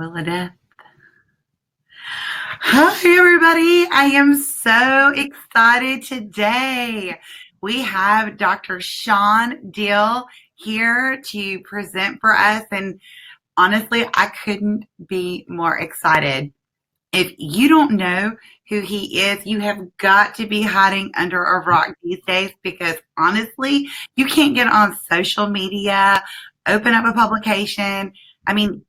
will of death. Hi, everybody. I am so excited today. We have Dr. Shawn Dill here to present for us. And honestly, I couldn't be more excited. If you don't know who he is, you have got to be hiding under a rock these days because honestly, you can't get on social media, open up a publication. I mean,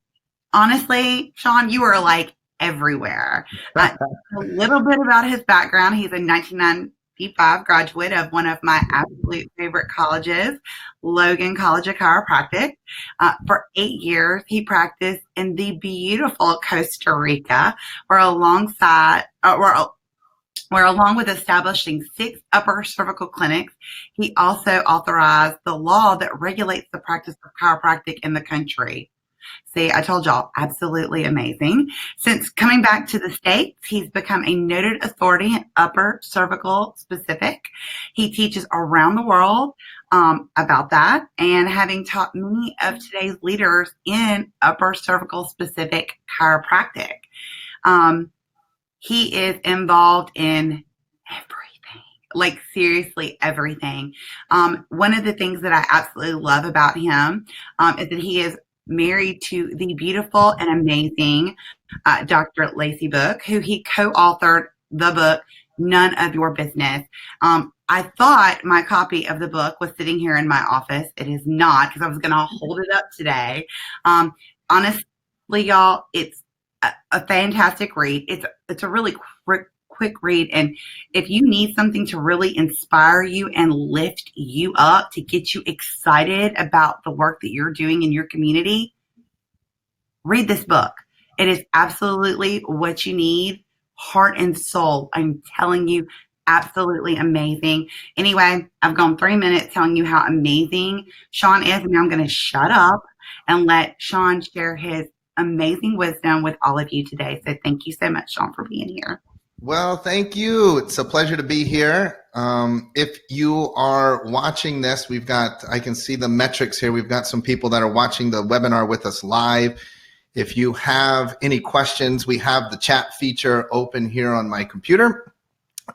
honestly, Shawn, you are like everywhere. A little bit about his background. He's a 1995 graduate of one of my absolute favorite colleges, Logan College of Chiropractic. For 8 years, he practiced in the beautiful Costa Rica, where along with establishing 6 upper cervical clinics, he also authorized the law that regulates the practice of chiropractic in the country. See, I told y'all, absolutely amazing. Since coming back to the States, he's become a noted authority in upper cervical specific. He teaches around the world about that, and having taught many of today's leaders in upper cervical specific chiropractic. He is involved in everything, like seriously everything. One of the things that I absolutely love about him is that he is married to the beautiful and amazing Dr. Lacey Book, who he co-authored the book, None of Your Business. I thought my copy of the book was sitting here in my office. It is not, because I was going to hold it up today. Honestly, y'all, it's a fantastic read. It's a really quick read. And if you need something to really inspire you and lift you up to get you excited about the work that you're doing in your community, read this book. It is absolutely what you need, heart and soul. I'm telling you, absolutely amazing. Anyway, I've gone 3 minutes telling you how amazing Shawn is, and now I'm going to shut up and let Shawn share his amazing wisdom with all of you today. So thank you so much, Shawn, for being here. Well, thank you. It's a pleasure to be here. If you are watching this, I can see the metrics here. We've got some people that are watching the webinar with us live. If you have any questions, we have the chat feature open here on my computer.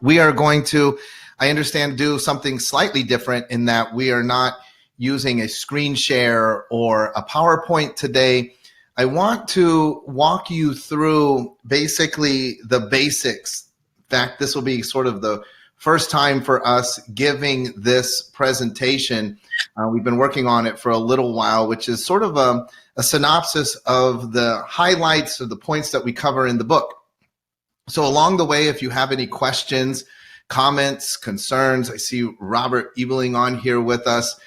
We are going to, I understand, do something slightly different in that we are not using a screen share or a PowerPoint today. I want to walk you through basically the basics. In fact, this will be sort of the first time for us giving this presentation. We've been working on it for a little while, which is sort of a synopsis of the highlights of the points that we cover in the book. So along the way, if you have any questions, comments, concerns, I see Robert Ebeling on here with us,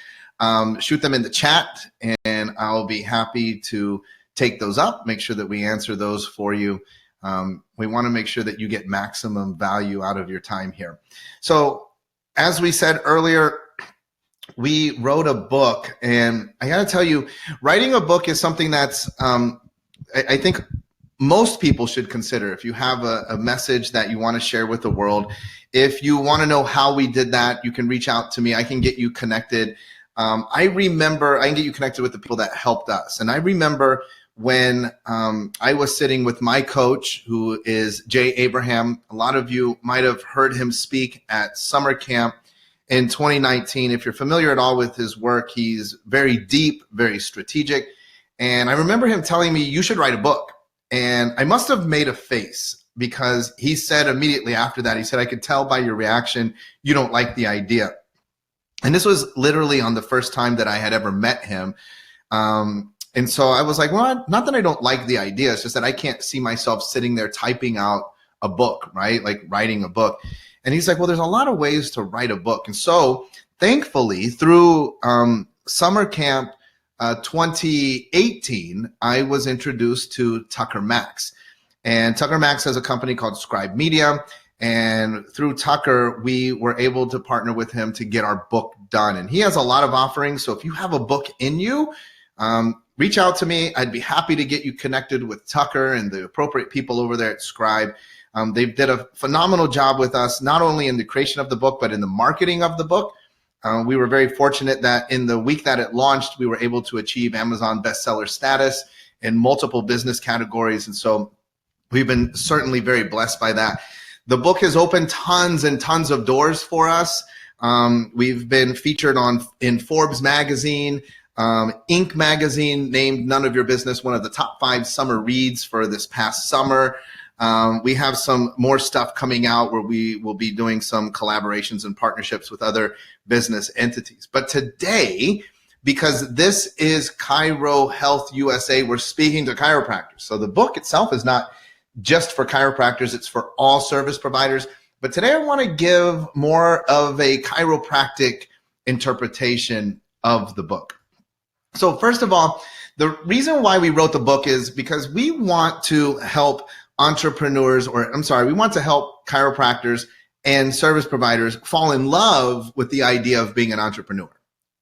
shoot them in the chat and I'll be happy to take those up, make sure that we answer those for you. We want to make sure that you get maximum value out of your time here. So as we said earlier, we wrote a book, and I got to tell you, writing a book is something that's, I think most people should consider. If you have a message that you want to share with the world, if you want to know how we did that, you can reach out to me. I can get you connected. I can get you connected with the people that helped us. And I remember when I was sitting with my coach, who is Jay Abraham. A lot of you might have heard him speak at summer camp in 2019. If you're familiar at all with his work, he's very deep, very strategic. And I remember him telling me, you should write a book. And I must have made a face because he said immediately after that, he said, I could tell by your reaction, you don't like the idea. And this was literally on the first time that I had ever met him. And so I was like, well, not that I don't like the idea. It's just that I can't see myself sitting there typing out a book, right? Like writing a book. And he's like, well, there's a lot of ways to write a book. And so thankfully through summer camp 2018, I was introduced to Tucker Max. And Tucker Max has a company called Scribe Media. And through Tucker, we were able to partner with him to get our book done. And he has a lot of offerings. So if you have a book in you, reach out to me. I'd be happy to get you connected with Tucker and the appropriate people over there at Scribe. They did a phenomenal job with us, not only in the creation of the book, but in the marketing of the book. We were very fortunate that in the week that it launched, we were able to achieve Amazon bestseller status. in multiple business categories. And so we've been certainly very blessed by that. The book has opened tons and tons of doors for us. We've been featured in Forbes magazine, Inc. magazine named None of Your Business one of the top 5 summer reads for this past summer. We have some more stuff coming out where we will be doing some collaborations and partnerships with other business entities. But today, because this is Chiro Health USA, we're speaking to chiropractors. So the book itself is not just for chiropractors, it's for all service providers. But today I want to give more of a chiropractic interpretation of the book. So first of all, the reason why we wrote the book is because we want to help entrepreneurs, we want to help chiropractors and service providers fall in love with the idea of being an entrepreneur.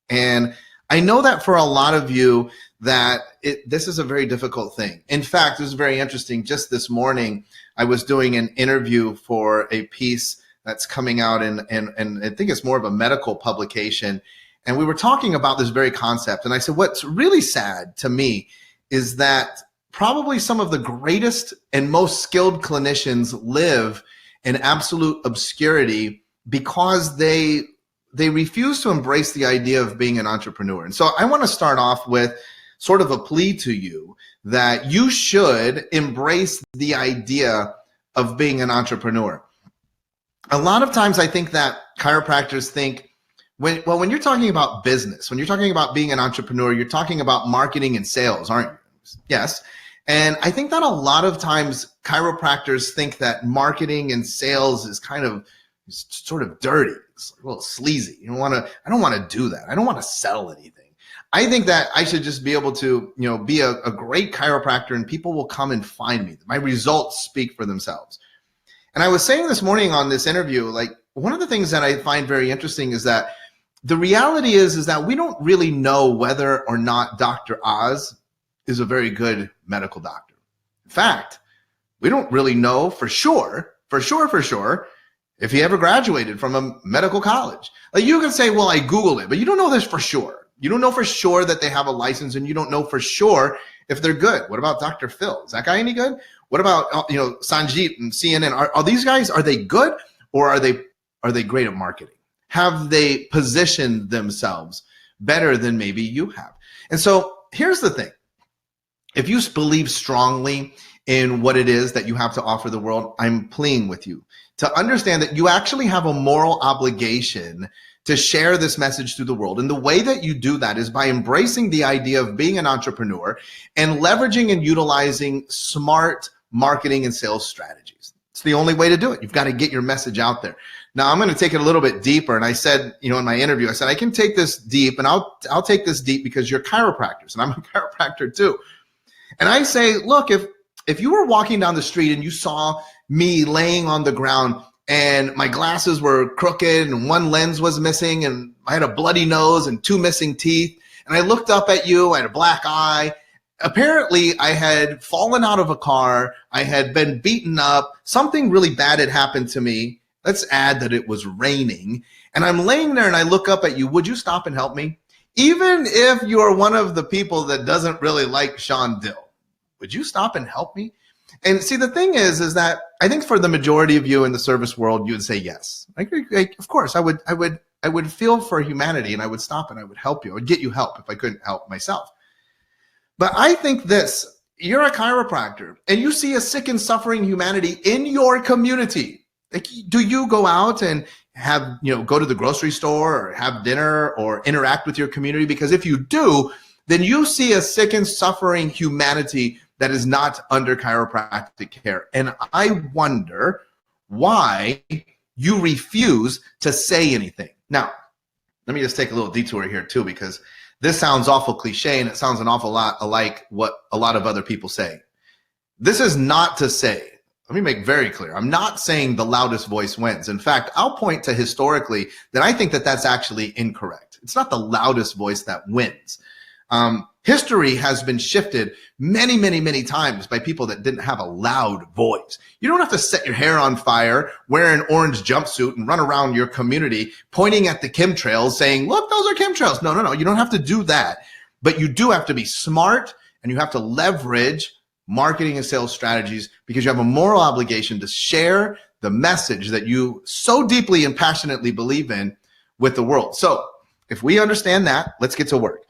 And I know that for a lot of you that this is a very difficult thing. In fact, it was very interesting. Just this morning, I was doing an interview for a piece that's coming out and I think it's more of a medical publication. And we were talking about this very concept. And I said, what's really sad to me is that probably some of the greatest and most skilled clinicians live in absolute obscurity because they refuse to embrace the idea of being an entrepreneur. And so I want to start off with sort of a plea to you that you should embrace the idea of being an entrepreneur. A lot of times I think that chiropractors think, when you're talking about business, when you're talking about being an entrepreneur, you're talking about marketing and sales, aren't you? Yes. And I think that a lot of times chiropractors think that marketing and sales is kind of sort of dirty. It's a little sleazy. I don't want to do that. I don't want to sell anything. I think that I should just be able to, be a great chiropractor and people will come and find me. My results speak for themselves. And I was saying this morning on this interview, like one of the things that I find very interesting is that the reality is that we don't really know whether or not Dr. Oz is a very good medical doctor. In fact, we don't really know for sure, if he ever graduated from a medical college. Like you can say, well, I Googled it, but you don't know this for sure. You don't know for sure that they have a license and you don't know for sure if they're good. What about Dr. Phil? Is that guy any good? What about, Sanjeet and CNN? Are these guys, are they good or are they great at marketing? Have they positioned themselves better than maybe you have? And so here's the thing. If you believe strongly in what it is that you have to offer the world, I'm pleading with you to understand that you actually have a moral obligation to share this message to the world. And the way that you do that is by embracing the idea of being an entrepreneur and leveraging and utilizing smart marketing and sales strategies. It's the only way to do it. You've got to get your message out there. Now, I'm going to take it a little bit deeper. And I said, in my interview, I said, I can take this deep and I'll take this deep because you're chiropractors and I'm a chiropractor too. And I say, look, if you were walking down the street and you saw me laying on the ground and my glasses were crooked and one lens was missing and I had a bloody nose and 2 missing teeth, and I looked up at you, I had a black eye. Apparently, I had fallen out of a car, I had been beaten up, something really bad had happened to me. Let's add that it was raining. And I'm laying there and I look up at you. Would you stop and help me? Even if you're one of the people that doesn't really like Shawn Dill, would you stop and help me? And see, the thing is that I think for the majority of you in the service world, you would say yes. Of course, I would feel for humanity and I would stop and I would help you. I would get you help if I couldn't help myself. But I think this, you're a chiropractor and you see a sick and suffering humanity in your community. Like, do you go out and go to the grocery store or have dinner or interact with your community? Because if you do, then you see a sick and suffering humanity that is not under chiropractic care. And I wonder why you refuse to say anything. Now, let me just take a little detour here too, because this sounds awful cliche and it sounds an awful lot alike what a lot of other people say. This is not to say, let me make very clear, I'm not saying the loudest voice wins. In fact, I'll point to historically that I think that that's actually incorrect. It's not the loudest voice that wins. History has been shifted many, many, many times by people that didn't have a loud voice. You don't have to set your hair on fire, wear an orange jumpsuit and run around your community pointing at the chemtrails saying, look, those are chemtrails. No. You don't have to do that. But you do have to be smart and you have to leverage marketing and sales strategies because you have a moral obligation to share the message that you so deeply and passionately believe in with the world. So if we understand that, let's get to work.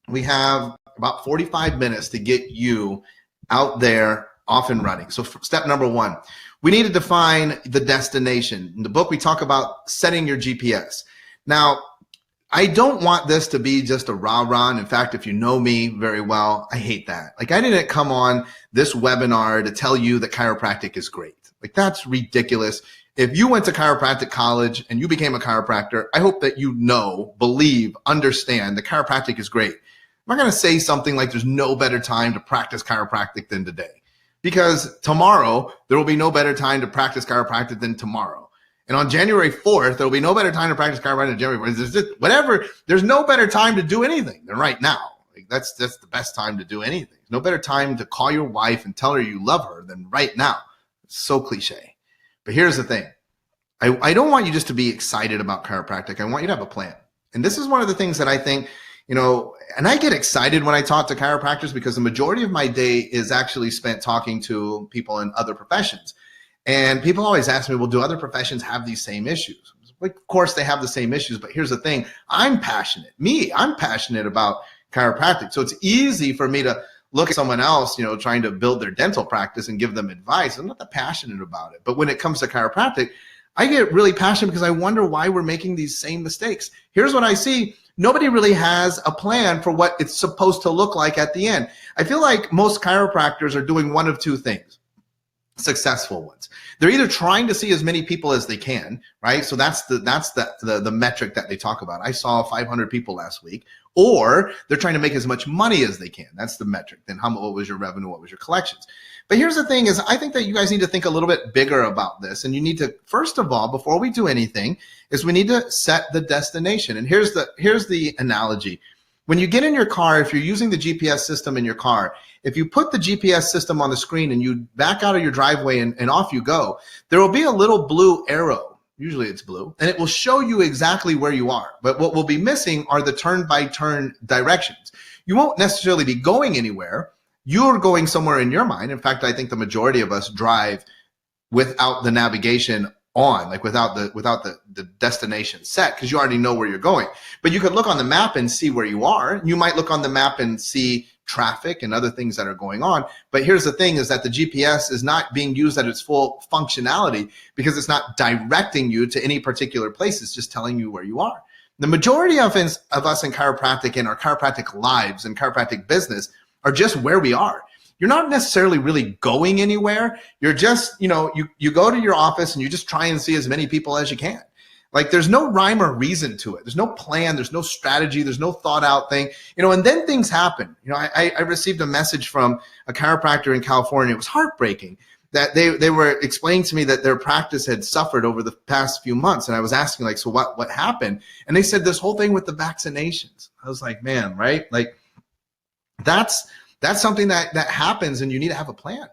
We have about 45 minutes to get you out there off and running. So step number one, we need to define the destination. In the book, we talk about setting your GPS. Now, I don't want this to be just a rah-rah. And in fact, if you know me very well, I hate that. Like, I didn't come on this webinar to tell you that chiropractic is great. Like, that's ridiculous. If you went to chiropractic college and you became a chiropractor, I hope that you know, believe, understand that chiropractic is great. I'm not going to say something like there's no better time to practice chiropractic than today, because tomorrow there will be no better time to practice chiropractic than tomorrow. And on January 4th, there will be no better time to practice chiropractic than January 4th. There's just, whatever. There's no better time to do anything than right now. Like, that's the best time to do anything. There's no better time to call your wife and tell her you love her than right now. It's so cliche. But here's the thing. I don't want you just to be excited about chiropractic. I want you to have a plan. And this is one of the things that I think, and I get excited when I talk to chiropractors because the majority of my day is actually spent talking to people in other professions. And people always ask me, well, do other professions have these same issues? Like, of course they have the same issues, but here's the thing. I'm passionate about chiropractic. So it's easy for me to look at someone else, trying to build their dental practice and give them advice. I'm not that passionate about it. But when it comes to chiropractic, I get really passionate because I wonder why we're making these same mistakes. Here's what I see. Nobody really has a plan for what it's supposed to look like at the end. I feel like most chiropractors are doing one of two things. Successful ones. They're either trying to see as many people as they can, right? So that's the metric that they talk about. I saw 500 people last week. Or they're trying to make as much money as they can. That's the metric. Then what was your revenue? What was your collections? But here's the thing is, I think that you guys need to think a little bit bigger about this. And you need to, first of all, before we do anything, is we need to set the destination. And here's the analogy. When you get in your car, if you're using the GPS system in your car, if you put the GPS system on the screen and you back out of your driveway and off you go, there will be a little blue arrow. Usually it's blue, and it will show you exactly where you are. But what will be missing are the turn-by-turn directions. You won't necessarily be going anywhere. You're going somewhere in your mind. In fact, I think the majority of us drive without the navigation on, like without the destination set, because you already know where you're going. But you could look on the map and see where you are. You might look on the map and see traffic and other things that are going on. But here's the thing is that the GPS is not being used at its full functionality because it's not directing you to any particular place. It's just telling you where you are. The majority of us in chiropractic and our chiropractic lives and chiropractic business are just where we are. You're not necessarily really going anywhere. You're just, you go to your office and you just try and see as many people as you can. Like, there's no rhyme or reason to it. There's no plan. There's no strategy. There's no thought out thing, and then things happen. I received a message from a chiropractor in California. It was heartbreaking that they were explaining to me that their practice had suffered over the past few months. And I was asking, like, so what happened? And they said this whole thing with the vaccinations. I was like, man, right? Like, that's something that happens, and you need to have a plan.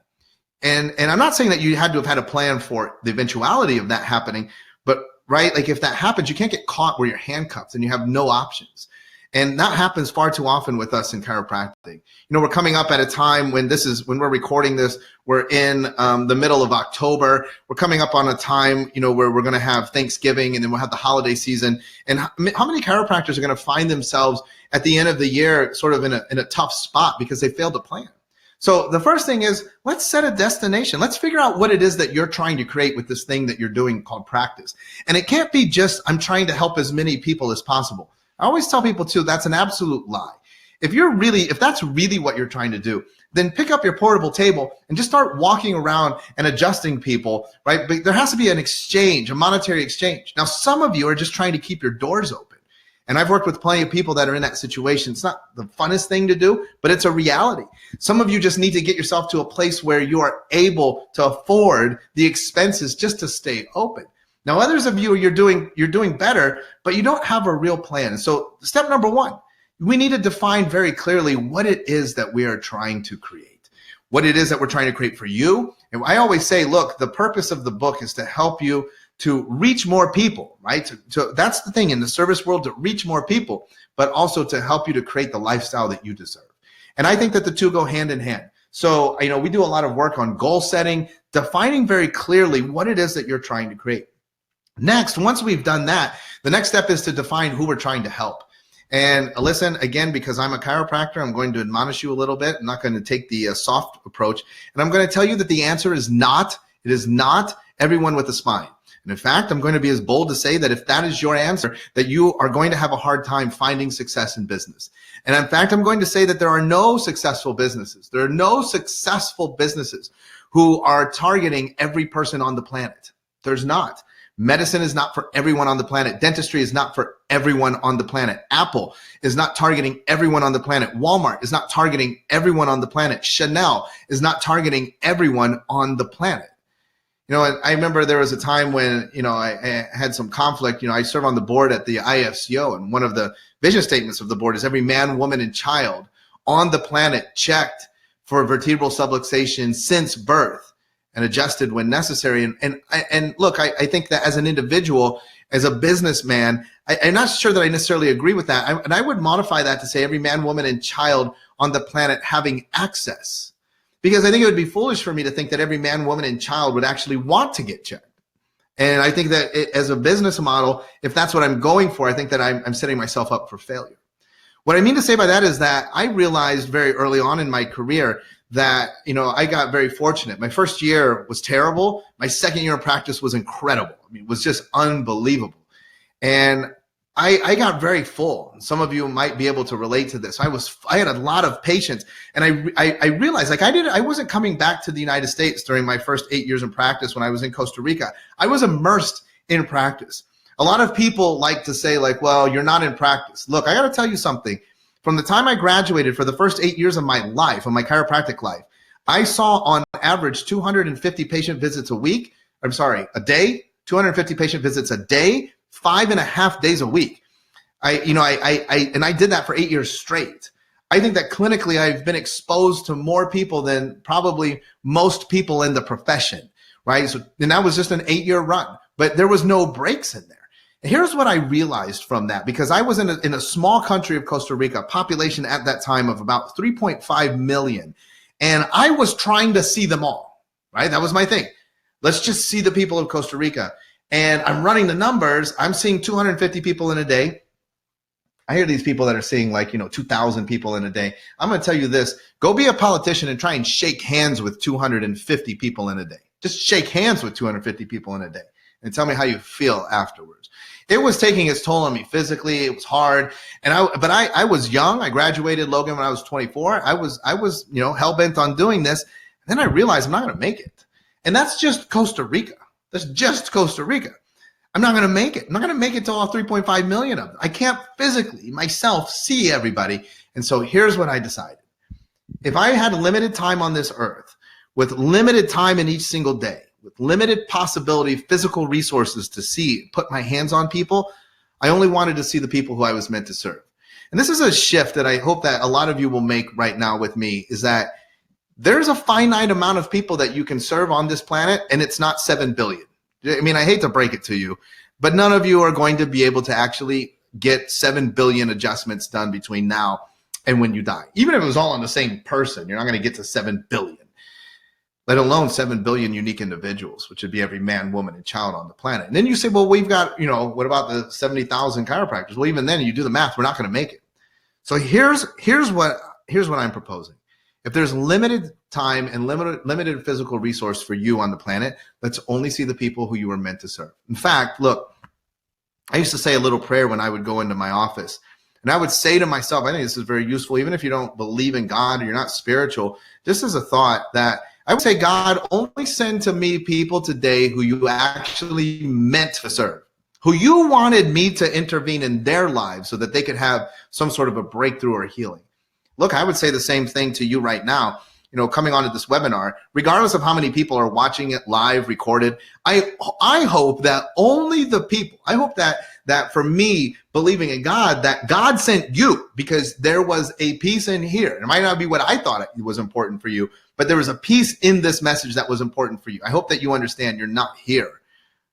And I'm not saying that you had to have had a plan for the eventuality of that happening, but right, like if that happens, you can't get caught where you're handcuffed and you have no options. And that happens far too often with us in chiropractic. We're coming up at a time when we're recording this, we're in the middle of October. We're coming up on a time, where we're going to have Thanksgiving and then we'll have the holiday season. And how many chiropractors are going to find themselves at the end of the year sort of in a tough spot because they failed to plan? So the first thing is, let's set a destination. Let's figure out what it is that you're trying to create with this thing that you're doing called practice. And it can't be just, I'm trying to help as many people as possible. I always tell people too, that's an absolute lie. If that's really what you're trying to do, then pick up your portable table and just start walking around and adjusting people, right? But there has to be an exchange, a monetary exchange. Now, some of you are just trying to keep your doors open. And I've worked with plenty of people that are in that situation. It's not the funnest thing to do, but it's a reality. Some of you just need to get yourself to a place where you are able to afford the expenses just to stay open. Now, others of you, you're doing better, but you don't have a real plan. So step number one, we need to define very clearly what it is that we are trying to create, what it is that we're trying to create for you. And I always say, look, the purpose of the book is to help you to reach more people, right? So that's the thing in the service world, to reach more people, but also to help you to create the lifestyle that you deserve. And I think that the two go hand in hand. So, we do a lot of work on goal setting, defining very clearly what it is that you're trying to create. Next, once we've done that, the next step is to define who we're trying to help. And listen, again, because I'm a chiropractor, I'm going to admonish you a little bit. I'm not going to take the soft approach. And I'm going to tell you that the answer is not, it is not everyone with a spine. And in fact, I'm going to be as bold to say that if that is your answer, that you are going to have a hard time finding success in business. And in fact, I'm going to say that there are no successful businesses. There are no successful businesses who are targeting every person on the planet. There's not. Medicine is not for everyone on the planet. Dentistry is not for everyone on the planet. Apple is not targeting everyone on the planet. Walmart is not targeting everyone on the planet. Chanel is not targeting everyone on the planet. I remember there was a time when, I had some conflict. I serve on the board at the IFCO, and one of the vision statements of the board is every man, woman, and child on the planet checked for vertebral subluxation since birth and adjusted when necessary. And look, I think that as an individual, as a businessman, I'm not sure that I necessarily agree with that. And I would modify that to say every man, woman, and child on the planet having access. Because I think it would be foolish for me to think that every man, woman, and child would actually want to get checked. And I think that as a business model, if that's what I'm going for, I think that I'm setting myself up for failure. What I mean to say by that is that I realized very early on in my career that, I got very fortunate. My first year was terrible. My second year of practice was incredible. It was just unbelievable. And I got very full. Some of you might be able to relate to this. I had a lot of patients, and I realized I wasn't coming back to the United States during my first 8 years in practice when I was in Costa Rica. I was immersed in practice. A lot of people like to say well, you're not in practice. Look, I got to tell you something. From the time I graduated, for the first 8 years of my life, of my chiropractic life, I saw on average 250 patient visits a day, 250 patient visits a day, 5.5 days a week. I did that for 8 years straight. I think that clinically I've been exposed to more people than probably most people in the profession, right? So, and that was just an 8-year run, but there was no breaks in there. Here's what I realized from that, because I was in a small country of Costa Rica, population at that time of about 3.5 million. And I was trying to see them all, right? That was my thing. Let's just see the people of Costa Rica. And I'm running the numbers. I'm seeing 250 people in a day. I hear these people that are seeing 2,000 people in a day. I'm going to tell you this. Go be a politician and try and shake hands with 250 people in a day. Just shake hands with 250 people in a day and tell me how you feel afterwards. It was taking its toll on me physically. It was hard. But I was young. I graduated Logan when I was 24. I was hell-bent on doing this. And then I realized I'm not going to make it. And that's just Costa Rica. That's just Costa Rica. I'm not going to make it. I'm not going to make it to all 3.5 million of them. I can't physically myself see everybody. And so here's what I decided. If I had limited time on this earth, with limited time in each single day, with limited possibility, physical resources to put my hands on people, I only wanted to see the people who I was meant to serve. And this is a shift that I hope that a lot of you will make right now with me, is that there's a finite amount of people that you can serve on this planet, and it's not 7 billion. I hate to break it to you, but none of you are going to be able to actually get 7 billion adjustments done between now and when you die. Even if it was all on the same person, you're not going to get to 7 billion. Let alone 7 billion unique individuals, which would be every man, woman, and child on the planet. And then you say, well, we've got, what about the 70,000 chiropractors? Well, even then, you do the math, we're not going to make it. So here's what I'm proposing. If there's limited time and limited physical resource for you on the planet, let's only see the people who you were meant to serve. In fact, look, I used to say a little prayer when I would go into my office. And I would say to myself, I think this is very useful, even if you don't believe in God or you're not spiritual, just as a thought, that I would say, God, only send to me people today who you actually meant to serve, who you wanted me to intervene in their lives so that they could have some sort of a breakthrough or healing. Look, I would say the same thing to you right now, coming onto this webinar, regardless of how many people are watching it live, recorded. I hope that only the people, I hope that for me believing in God, that God sent you, because there was a piece in here. It might not be what I thought it was important for you, but there was a piece in this message that was important for you. I hope that you understand you're not here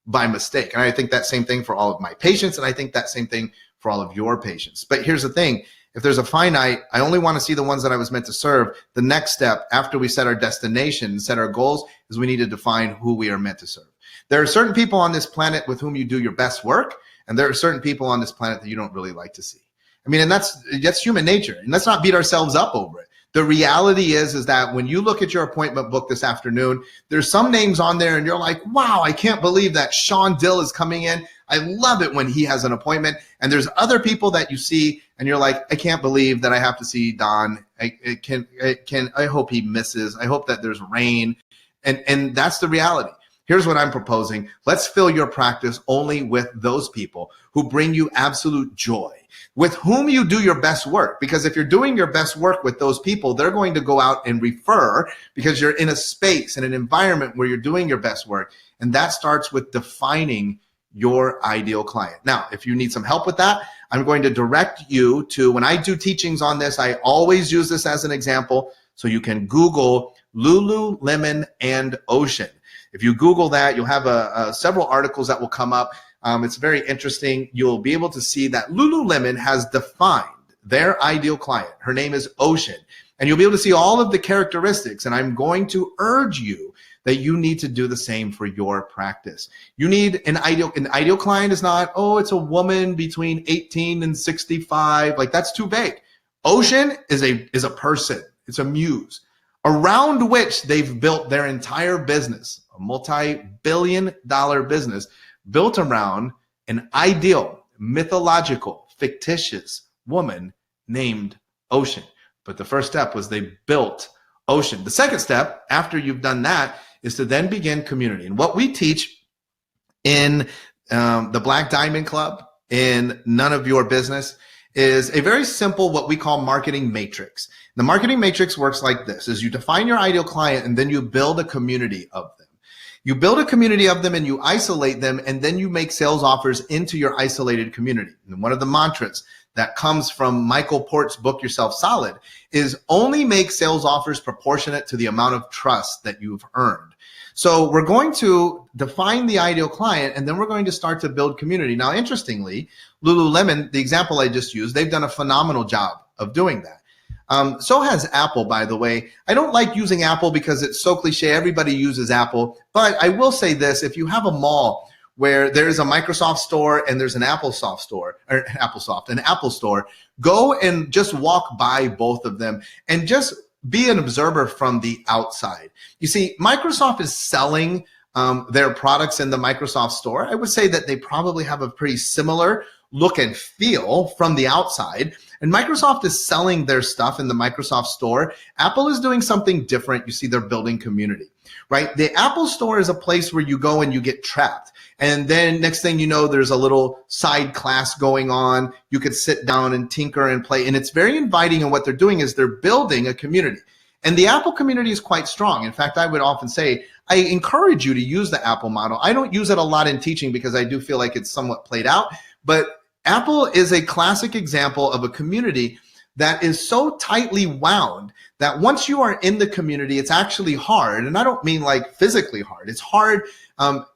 by mistake. And I think that same thing for all of my patients, and I think that same thing for all of your patients. But here's the thing. If there's a finite, I only want to see the ones that I was meant to serve. The next step after we set our destination and set our goals is we need to define who we are meant to serve. There are certain people on this planet with whom you do your best work, and there are certain people on this planet that you don't really like to see. I mean, and that's human nature, and let's not beat ourselves up over it. The reality is that when you look at your appointment book this afternoon, there's some names on there and you're like, wow, I can't believe that Shawn Dill is coming in. I love it when he has an appointment. And there's other people that you see and you're like, I can't believe that I have to see Don. I hope he misses. I hope that there's rain. And that's the reality. Here's what I'm proposing. Let's fill your practice only with those people who bring you absolute joy, with whom you do your best work. Because if you're doing your best work with those people, they're going to go out and refer because you're in a space, in an environment where you're doing your best work. And that starts with defining your ideal client. Now, if you need some help with that, I'm going to direct you to, when I do teachings on this, I always use this as an example. So you can Google Lululemon and Ocean. If you Google that, you'll have several articles that will come up. It's very interesting. You'll be able to see that Lululemon has defined their ideal client. Her name is Ocean. And you'll be able to see all of the characteristics. And I'm going to urge you that you need to do the same for your practice. You need an ideal client is not, oh, it's a woman between 18 and 65. Like, that's too vague. Ocean is a person. It's a muse around which they've built their entire business, a multi-billion-dollar business built around an ideal, mythological, fictitious woman named Ocean. But the first step was they built Ocean. The second step, after you've done that, is to then begin community. And what we teach in the Black Diamond Club, in None of Your Business, is a very simple, what we call marketing matrix. The marketing matrix works like this, is you define your ideal client and then you build a community of them. You build a community of them and you isolate them, and then you make sales offers into your isolated community. And one of the mantras that comes from Michael Port's book, Yourself Solid, is only make sales offers proportionate to the amount of trust that you've earned. So we're going to define the ideal client, and then we're going to start to build community. Now, interestingly, Lululemon, the example I just used, they've done a phenomenal job of doing that. So has Apple, by the way. I don't like using Apple because it's so cliche. Everybody uses Apple. But I will say this, if you have a mall where there is a Microsoft store and there's an Applesoft store, or an Apple store, go and just walk by both of them and just be an observer from the outside. You see, Microsoft is selling their products in the Microsoft store. I would say that they probably have a pretty similar look and feel from the outside. And Microsoft is selling their stuff in the Microsoft store. Apple is doing something different. You see, they're building community, right? The Apple store is a place where you go and you get trapped. And then next thing you know, there's a little side class going on. You could sit down and tinker and play. And it's very inviting. And what they're doing is they're building a community. And the Apple community is quite strong. In fact, I would often say, I encourage you to use the Apple model. I don't use it a lot in teaching because I do feel like it's somewhat played out. But Apple is a classic example of a community that is so tightly wound that once you are in the community, it's actually hard. And I don't mean like physically hard. It's hard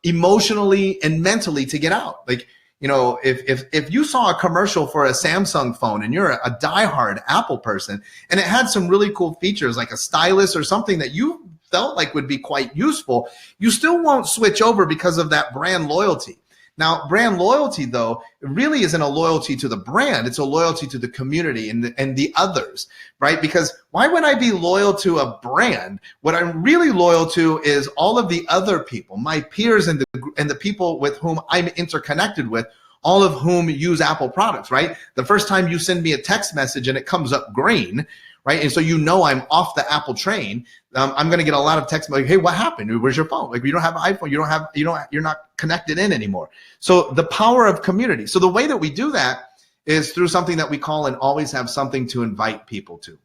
emotionally and mentally to get out. Like, you know, if you saw a commercial for a Samsung phone and you're a diehard Apple person and it had some really cool features like a stylus or something that you felt like would be quite useful, you still won't switch over because of that brand loyalty. Now, brand loyalty, though, really isn't a loyalty to the brand. It's a loyalty to the community and the others, right? Because why would I be loyal to a brand? What I'm really loyal to is all of the other people, my peers and the people with whom I'm interconnected with, all of whom use Apple products, right? The first time you send me a text message and it comes up green, right? And so you know I'm off the Apple train. I'm going to get a lot of texts like, "Hey, what happened? Where's your phone? Like, you don't have an iPhone. You're not connected in anymore." So the power of community. So the way that we do that is through something that we call and always have something to invite people to.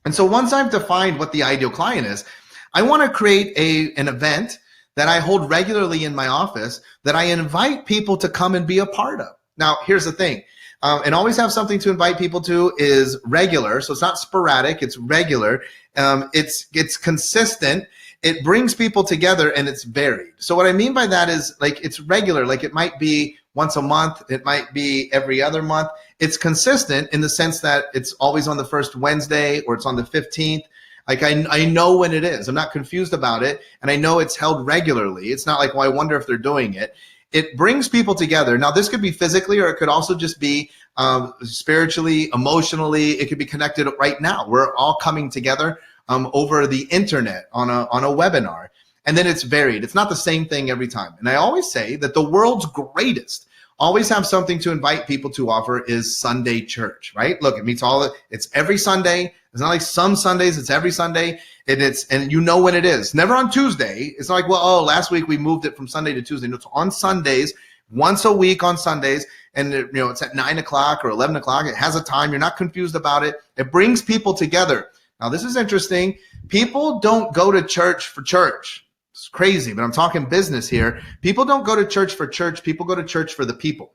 And so once I've defined what the ideal client is, I want to create an event that I hold regularly in my office that I invite people to come and be a part of. Now, here's the thing. And always have something to invite people to is regular. So it's not sporadic, it's regular. It's consistent. It brings people together, and it's varied. So what I mean by that is, like, it's regular. Like, it might be once a month. It might be every other month. It's consistent in the sense that it's always on the first Wednesday, or it's on the 15th. Like, I know when it is. I'm not confused about it. And I know it's held regularly. It's not like, well, I wonder if they're doing it. It brings people together. Now, this could be physically, or it could also just be spiritually, emotionally. It could be connected right now. We're all coming together over the internet on a webinar. And then it's varied. It's not the same thing every time. And I always say that the world's greatest always have something to invite people to offer is Sunday church, right? Look, it meets it's every Sunday. It's not like some Sundays, it's every Sunday. And you know when it is. Never on Tuesday. It's not like, well, last week we moved it from Sunday to Tuesday. No, it's on Sundays, once a week on Sundays. And it's at 9 o'clock or 11 o'clock. It has a time. You're not confused about it. It brings people together. Now, this is interesting. People don't go to church for church. It's crazy, but I'm talking business here. People don't go to church for church. People go to church for the people,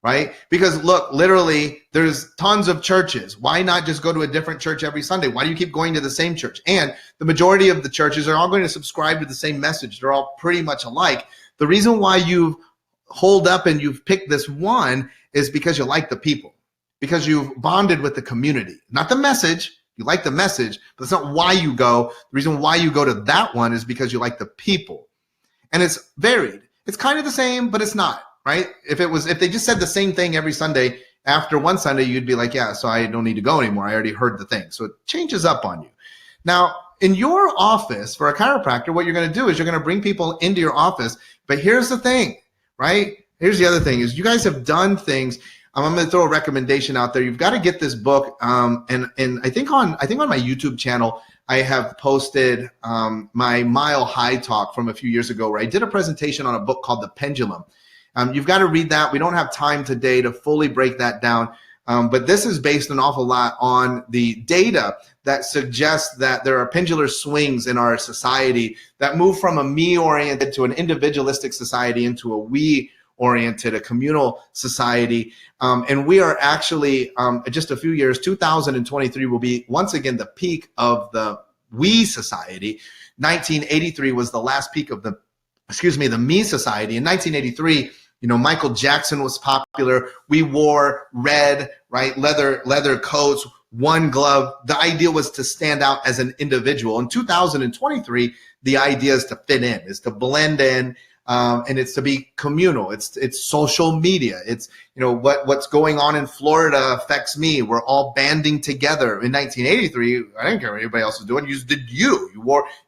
right? Because look, literally, there's tons of churches. Why not just go to a different church every Sunday? Why do you keep going to the same church? And the majority of the churches are all going to subscribe to the same message. They're all pretty much alike. The reason why you've holed up and you've picked this one is because you like the people, because you've bonded with the community, not the message. You like the message, but that's not why you go. The reason why you go to that one is because you like the people. And it's varied. It's kind of the same, but it's not, right? If they just said the same thing every Sunday, after one Sunday, you'd be like, yeah, so I don't need to go anymore. I already heard the thing. So it changes up on you. Now, in your office for a chiropractor, what you're going to do is you're going to bring people into your office. But here's the thing, right? Here's the other thing is you guys have done things. I'm going to throw a recommendation out there. You've got to get this book. And I think on my YouTube channel, I have posted my Mile High talk from a few years ago, where I did a presentation on a book called The Pendulum. You've got to read that. We don't have time today to fully break that down. But this is based an awful lot on the data that suggests that there are pendular swings in our society that move from a me-oriented to an individualistic society into a we-oriented, a communal society. And we are actually, just a few years, 2023 will be once again the peak of the we society. 1983 was the last peak of the me society. In 1983, Michael Jackson was popular. We wore red, right? Leather coats, one glove. The idea was to stand out as an individual. In 2023, the idea is to fit in, is to blend in. And it's to be communal. It's social media. It's, what's going on in Florida affects me. We're all banding together. In 1983, I didn't care what anybody else was doing. You did you.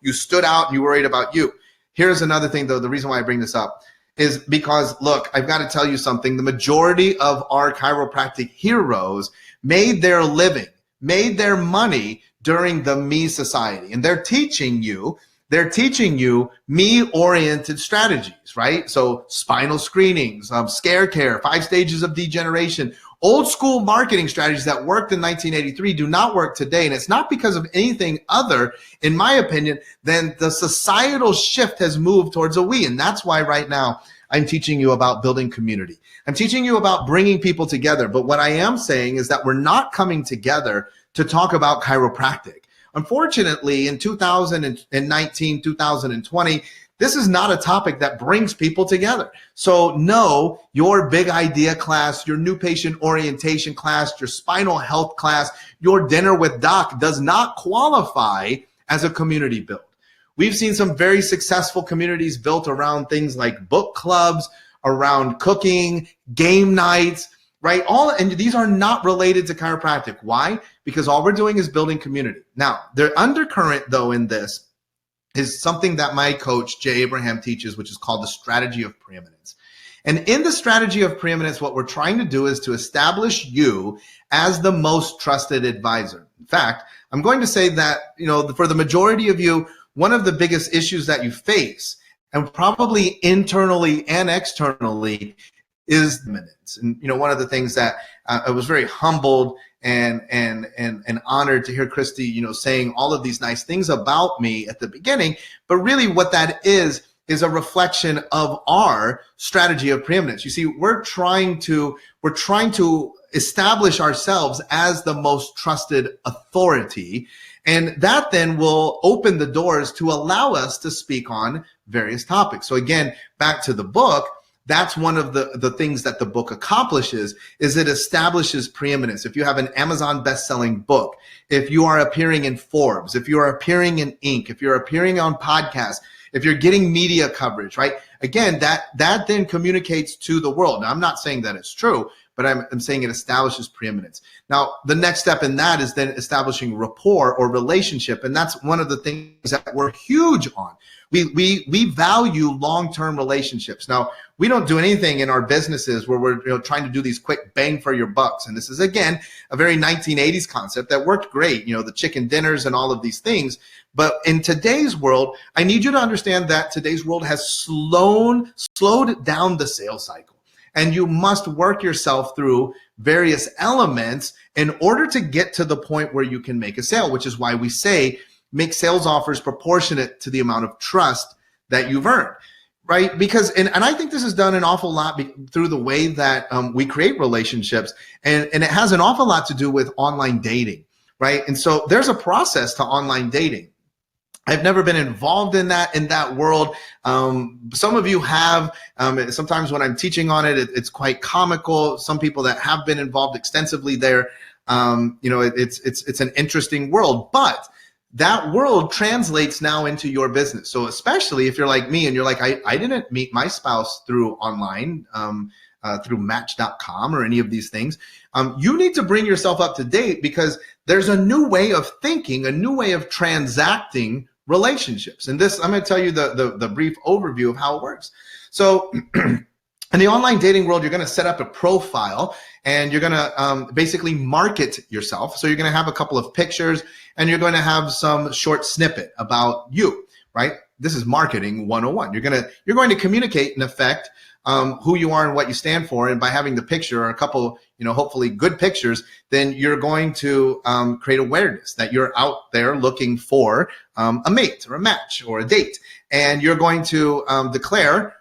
You stood out and you worried about you. Here's another thing, though. The reason why I bring this up is because, look, I've got to tell you something. The majority of our chiropractic heroes made their living, made their money during the me society. And they're teaching you me-oriented strategies, right? So spinal screenings, scare care, 5 stages of degeneration, old school marketing strategies that worked in 1983 do not work today. And it's not because of anything other, in my opinion, than the societal shift has moved towards a we. And that's why right now I'm teaching you about building community. I'm teaching you about bringing people together. But what I am saying is that we're not coming together to talk about chiropractic. Unfortunately, in 2019, 2020, this is not a topic that brings people together. So no, your big idea class, your new patient orientation class, your spinal health class, your dinner with doc does not qualify as a community build. We've seen some very successful communities built around things like book clubs, around cooking, game nights, right? And these are not related to chiropractic. Why? Because all we're doing is building community. Now, the undercurrent, though, in this is something that my coach, Jay Abraham, teaches, which is called the strategy of preeminence. And in the strategy of preeminence, what we're trying to do is to establish you as the most trusted advisor. In fact, I'm going to say that, for the majority of you, one of the biggest issues that you face, and probably internally and externally, is dominance. And one of the things that I was very humbled and honored to hear Christy, saying all of these nice things about me at the beginning. But really, what that is a reflection of our strategy of preeminence. You see, we're trying to establish ourselves as the most trusted authority. And that then will open the doors to allow us to speak on various topics. So again, back to the book, that's one of the things that the book accomplishes is it establishes preeminence. If you have an Amazon best-selling book, if you are appearing in Forbes, if you are appearing in Inc., if you're appearing on podcasts, if you're getting media coverage, right? Again, that then communicates to the world. Now, I'm not saying that it's true, but I'm saying it establishes preeminence. Now, the next step in that is then establishing rapport or relationship. And that's one of the things that we're huge on. We value long-term relationships. Now, we don't do anything in our businesses where we're trying to do these quick bang for your bucks. And this is, again, a very 1980s concept that worked great, the chicken dinners and all of these things. But in today's world, I need you to understand that today's world has slowed down the sales cycle. And you must work yourself through various elements in order to get to the point where you can make a sale, which is why we say make sales offers proportionate to the amount of trust that you've earned, right? Because, and I think this is done an awful lot through the way that we create relationships, and it has an awful lot to do with online dating, right? And so there's a process to online dating. I've never been involved in that world. Some of you have. Sometimes when I'm teaching on it, it's quite comical. Some people that have been involved extensively there, it's an interesting world. But that world translates now into your business. So especially if you're like me and you're like, I didn't meet my spouse through online, through Match.com or any of these things. You need to bring yourself up to date because there's a new way of thinking, a new way of transacting relationships. And this, I'm going to tell you the brief overview of how it works. So in the online dating world, you're going to set up a profile and you're going to basically market yourself. So you're going to have a couple of pictures and you're going to have some short snippet about you, right? This is marketing 101. You're going to communicate in effect who you are and what you stand for. And by having the picture or a couple, hopefully good pictures, then you're going to create awareness that you're out there looking for a mate or a match or a date. And you're going to declare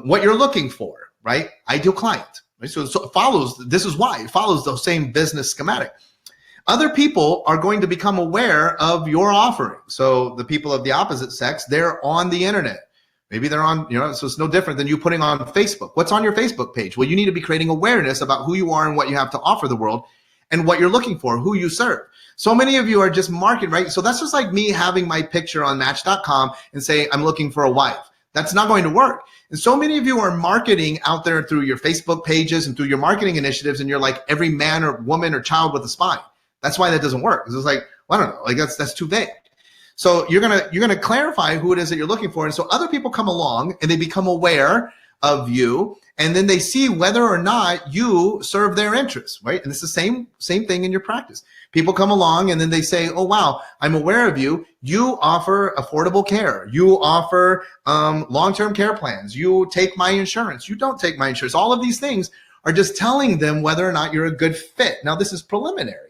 what you're looking for, right? Ideal client. Right? So it follows, this is why it follows the same business schematic. Other people are going to become aware of your offering. So the people of the opposite sex, they're on the internet. Maybe they're on, so it's no different than you putting on Facebook. What's on your Facebook page? Well, you need to be creating awareness about who you are and what you have to offer the world and what you're looking for, who you serve. So many of you are just marketing, right? So that's just like me having my picture on Match.com and say, I'm looking for a wife. That's not going to work. And so many of you are marketing out there through your Facebook pages and through your marketing initiatives, and you're like every man or woman or child with a spine. That's why that doesn't work. Because it's like, well, I don't know, like that's too vague. So you're gonna clarify who it is that you're looking for, and so other people come along and they become aware of you, and then they see whether or not you serve their interests, right? And it's the same thing in your practice. People come along and then they say, "Oh wow, I'm aware of you. You offer affordable care. You offer long-term care plans. You take my insurance. You don't take my insurance." All of these things are just telling them whether or not you're a good fit. Now this is preliminary.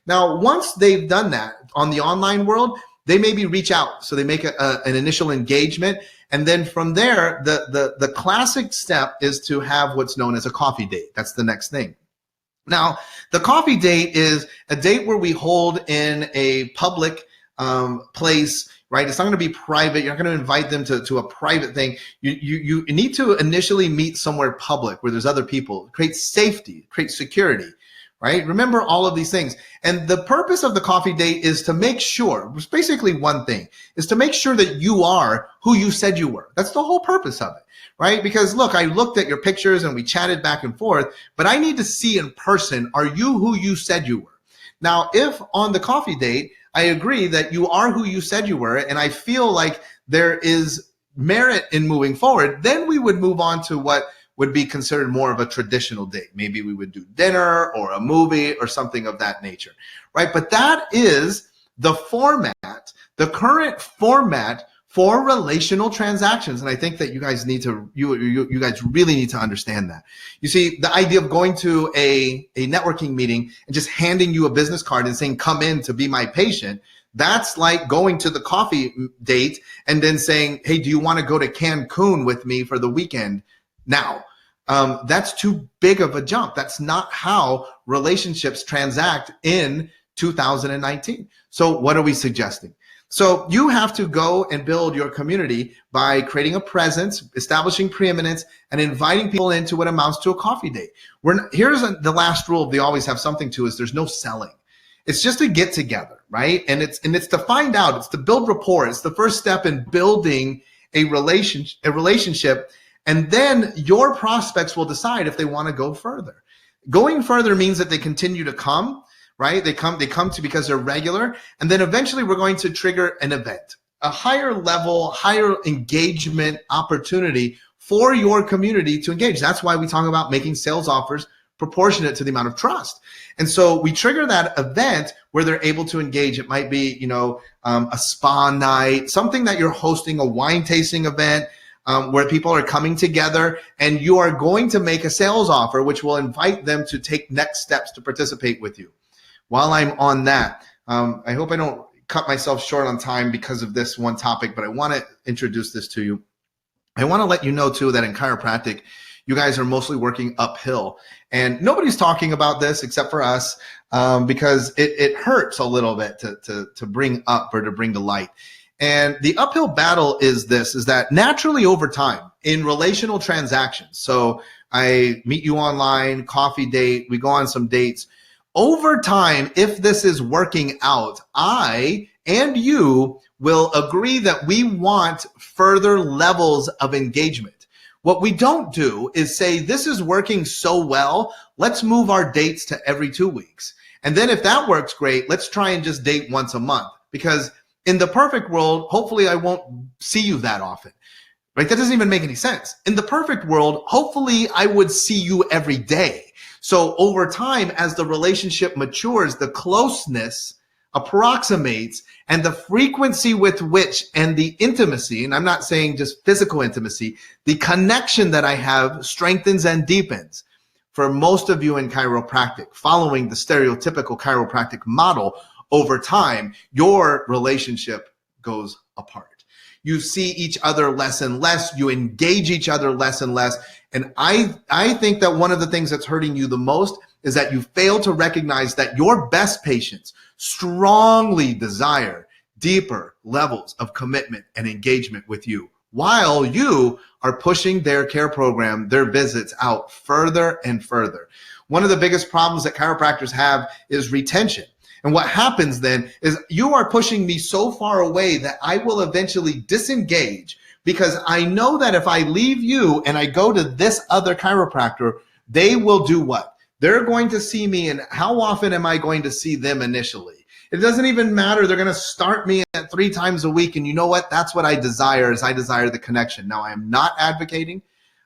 Now once they've done that on the online world, they maybe reach out. So they make an initial engagement. And then from there, the classic step is to have what's known as a coffee date. That's the next thing. Now, the coffee date is a date where we hold in a public place, right? It's not going to be private. You're not going to invite them to a private thing. You need to initially meet somewhere public where there's other people. Create safety, create security. Right? Remember all of these things. And the purpose of the coffee date is to make sure, it's basically one thing, is to make sure that you are who you said you were. That's the whole purpose of it, right? Because look, I looked at your pictures and we chatted back and forth, but I need to see in person, are you who you said you were? Now, if on the coffee date, I agree that you are who you said you were, and I feel like there is merit in moving forward, then we would move on to what would be considered more of a traditional date. Maybe we would do dinner or a movie or something of that nature, right? But that is the format, the current format for relational transactions. And I think that you guys need to, you guys really need to understand that. You see, the idea of going to a networking meeting and just handing you a business card and saying, come in to be my patient, that's like going to the coffee date and then saying, hey, do you want to go to Cancun with me for the weekend? Now, that's too big of a jump. That's not how relationships transact in 2019. So what are we suggesting? So you have to go and build your community by creating a presence, establishing preeminence, and inviting people into what amounts to a coffee date. Here's the last rule of the always have something to is there's no selling. It's just a get together, right? And it's to find out, it's to build rapport. It's the first step in building a relationship. And then your prospects will decide if they want to go further. Going further means that they continue to come, right? They come to because they're regular. And then eventually we're going to trigger an event, a higher level, higher engagement opportunity for your community to engage. That's why we talk about making sales offers proportionate to the amount of trust. And so we trigger that event where they're able to engage. It might be, a spa night, something that you're hosting, a wine tasting event, where people are coming together, and you are going to make a sales offer, which will invite them to take next steps to participate with you. While I'm on that, I hope I don't cut myself short on time because of this one topic, but I want to introduce this to you. I want to let you know too that in chiropractic, you guys are mostly working uphill, and nobody's talking about this except for us, because it hurts a little bit to bring up or to bring to light. And the uphill battle is that naturally over time in relational transactions, so I meet you online, coffee date, we go on some dates. Over time, if this is working out, I and you will agree that we want further levels of engagement. What we don't do is say, this is working so well, let's move our dates to every 2 weeks. And then if that works great, let's try and just date once a month. Because in the perfect world, hopefully I won't see you that often, right? That doesn't even make any sense. In the perfect world, hopefully I would see you every day. So over time, as the relationship matures, the closeness approximates, and the frequency with which and the intimacy, and I'm not saying just physical intimacy, the connection that I have strengthens and deepens. For most of you in chiropractic, following the stereotypical chiropractic model, over time, your relationship goes apart. You see each other less and less. You engage each other less and less. And I think that one of the things that's hurting you the most is that you fail to recognize that your best patients strongly desire deeper levels of commitment and engagement with you, while you are pushing their care program, their visits out further and further. One of the biggest problems that chiropractors have is retention. And what happens then is you are pushing me so far away that I will eventually disengage, because I know that if I leave you and I go to this other chiropractor, they will do what? They're going to see me, and how often am I going to see them initially? It doesn't even matter. They're going to start me at 3 times a week. And you know what? That's what I desire, is I desire the connection. Now, I am not advocating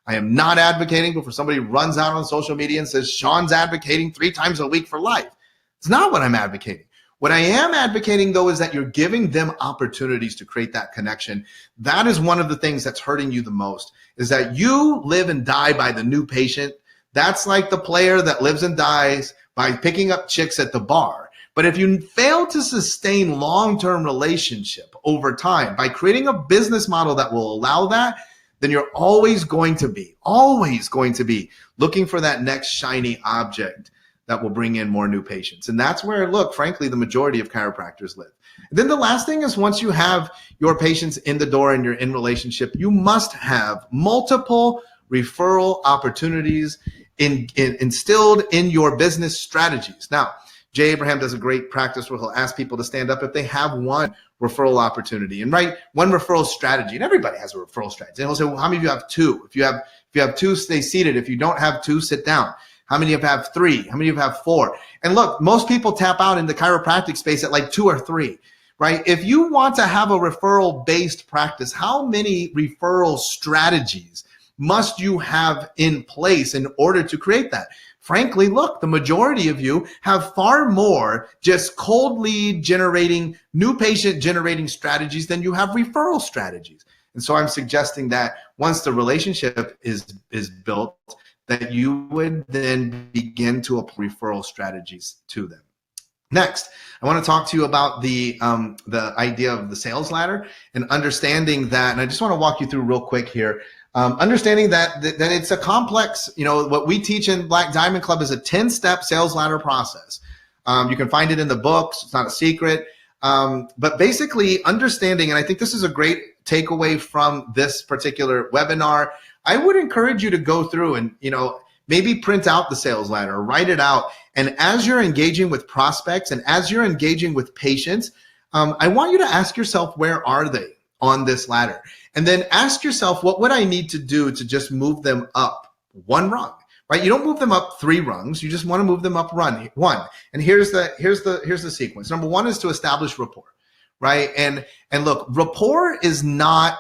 for somebody who runs out on social media and says, Shawn's advocating 3 times a week for life. It's not what I'm advocating. What I am advocating, though, is that you're giving them opportunities to create that connection. That is one of the things that's hurting you the most, is that you live and die by the new patient. That's like the player that lives and dies by picking up chicks at the bar. But if you fail to sustain long-term relationship over time by creating a business model that will allow that, then you're always going to be looking for that next shiny object that will bring in more new patients. And that's where, look, frankly, the majority of chiropractors live. And then the last thing is, once you have your patients in the door and you're in relationship, you must have multiple referral opportunities instilled in your business strategies. Now, Jay Abraham does a great practice where he'll ask people to stand up if they have one referral opportunity and write one referral strategy. And everybody has a referral strategy. And he'll say, well, how many of you have 2? If you have 2, stay seated. If you don't have 2, sit down. How many of you have 3? How many of you have 4? And look, most people tap out in the chiropractic space at like 2 or 3, right? If you want to have a referral-based practice, how many referral strategies must you have in place in order to create that? Frankly, look, the majority of you have far more just cold lead generating, new patient generating strategies than you have referral strategies. And so I'm suggesting that once the relationship is built, that you would then begin to apply referral strategies to them. Next, I want to talk to you about the idea of the sales ladder and understanding that, and I just want to walk you through real quick here, understanding that it's a complex, what we teach in Black Diamond Club is a 10-step sales ladder process. You can find it in the books. It's not a secret. But basically understanding, and I think this is a great takeaway from this particular webinar, I would encourage you to go through and, maybe print out the sales ladder, write it out. And as you're engaging with prospects and as you're engaging with patients, I want you to ask yourself, where are they on this ladder? And then ask yourself, what would I need to do to just move them up one rung? Right? You don't move them up 3 rungs. You just want to move them up one. And here's the sequence. Number 1 is to establish rapport, right? And look, rapport is not,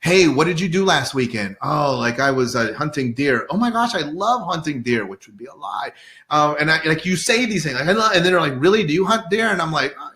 hey, what did you do last weekend? Oh, like I was hunting deer. Oh my gosh, I love hunting deer, which would be a lie. And you say these things, and then they're like, really, do you hunt deer? And I'm like, oh,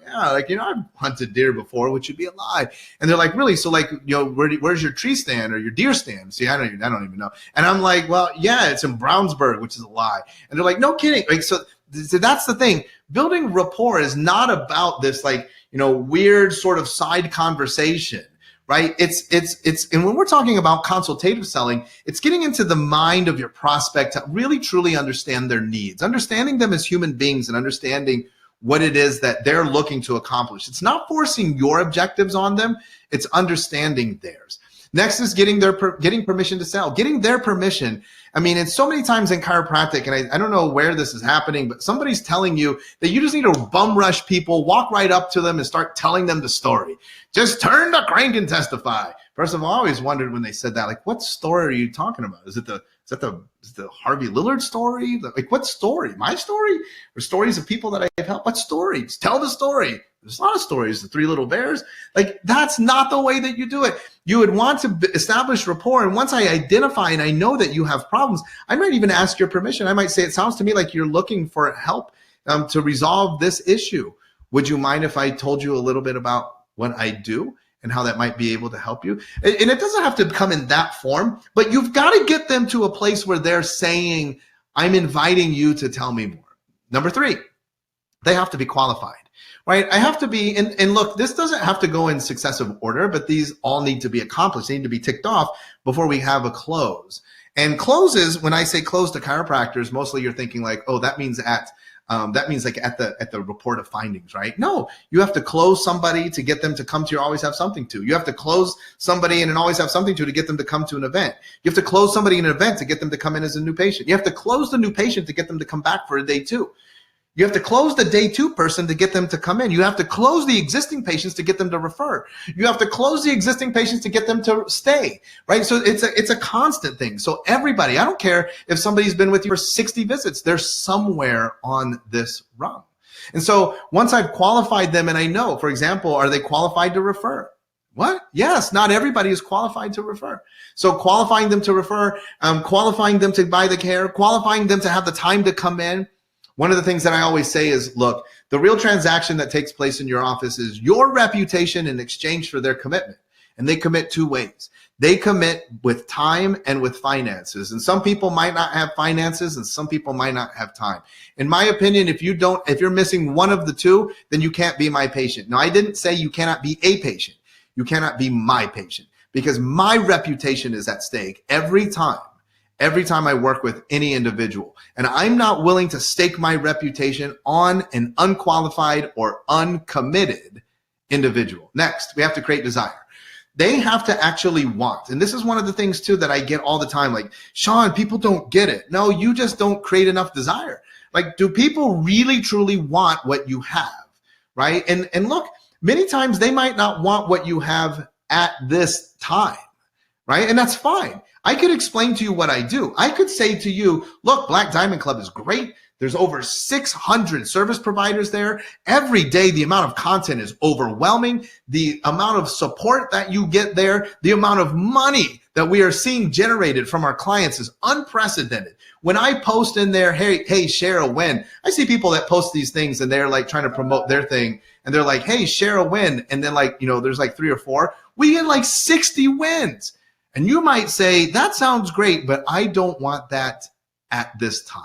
yeah, I've hunted deer before, which would be a lie. And they're like, really? So where's your tree stand or your deer stand? See, I don't even know. And I'm like, well, yeah, it's in Brownsburg, which is a lie. And they're like, no kidding. So that's the thing. Building rapport is not about this weird sort of side conversation. Right? And when we're talking about consultative selling, it's getting into the mind of your prospect to really truly understand their needs, understanding them as human beings and understanding what it is that they're looking to accomplish. It's not forcing your objectives on them. It's understanding theirs. Next is getting permission to sell, getting their permission. I mean, it's so many times in chiropractic, and I don't know where this is happening, but somebody's telling you that you just need to bum rush people, walk right up to them and start telling them the story. Just turn the crank and testify. First of all, I always wondered when they said that, like, what story are you talking about? Is it the Harvey Lillard story? Like, what story? My story? Or stories of people that I've helped? What stories? Tell the story. There's a lot of stories, the 3 little bears. Like, that's not the way that you do it. You would want to establish rapport. And once I identify and I know that you have problems, I might even ask your permission. I might say, it sounds to me like you're looking for help to resolve this issue. Would you mind if I told you a little bit about what I do and how that might be able to help you? And it doesn't have to come in that form, but you've got to get them to a place where they're saying, I'm inviting you to tell me more. Number 3, they have to be qualified. Right? I have to be, and look, this doesn't have to go in successive order, but these all need to be accomplished. They need to be ticked off before we have a close. And closes, when I say close to chiropractors, mostly you're thinking like, oh, that means at the report of findings, right? No, you have to close somebody to get them to come to your Always Have Something To. You have to close somebody in an Always Have Something To get them to come to an event. You have to close somebody in an event to get them to come in as a new patient. You have to close the new patient to get them to come back for a day 2. You have to close the day 2 person to get them to come in. You have to close the existing patients to get them to refer. You have to close the existing patients to get them to stay, right? So it's a constant thing. So everybody, I don't care if somebody's been with you for 60 visits, they're somewhere on this rung. And so once I've qualified them and I know, for example, are they qualified to refer? What? Yes, not everybody is qualified to refer. So qualifying them to refer, qualifying them to buy the care, qualifying them to have the time to come in. One of the things that I always say is, look, the real transaction that takes place in your office is your reputation in exchange for their commitment. And they commit 2 ways. They commit with time and with finances. And some people might not have finances and some people might not have time. In my opinion, if you're missing one of the 2, then you can't be my patient. Now, I didn't say you cannot be a patient. You cannot be my patient, because my reputation is at stake every time I work with any individual. And I'm not willing to stake my reputation on an unqualified or uncommitted individual. Next, we have to create desire. They have to actually want. And this is one of the things too that I get all the time. Like, Shawn, people don't get it. No, you just don't create enough desire. Like, do people really truly want what you have? Right? And look, many times they might not want what you have at this time. Right? And that's fine. I could explain to you what I do. I could say to you, look, Black Diamond Club is great. There's over 600 service providers there. Every day, the amount of content is overwhelming. The amount of support that you get there, the amount of money that we are seeing generated from our clients is unprecedented. When I post in there, hey, share a win, I see people that post these things and they're like trying to promote their thing. And they're like, hey, share a win. And then there's like 3 or 4. We get like 60 wins. And you might say, that sounds great, but I don't want that at this time,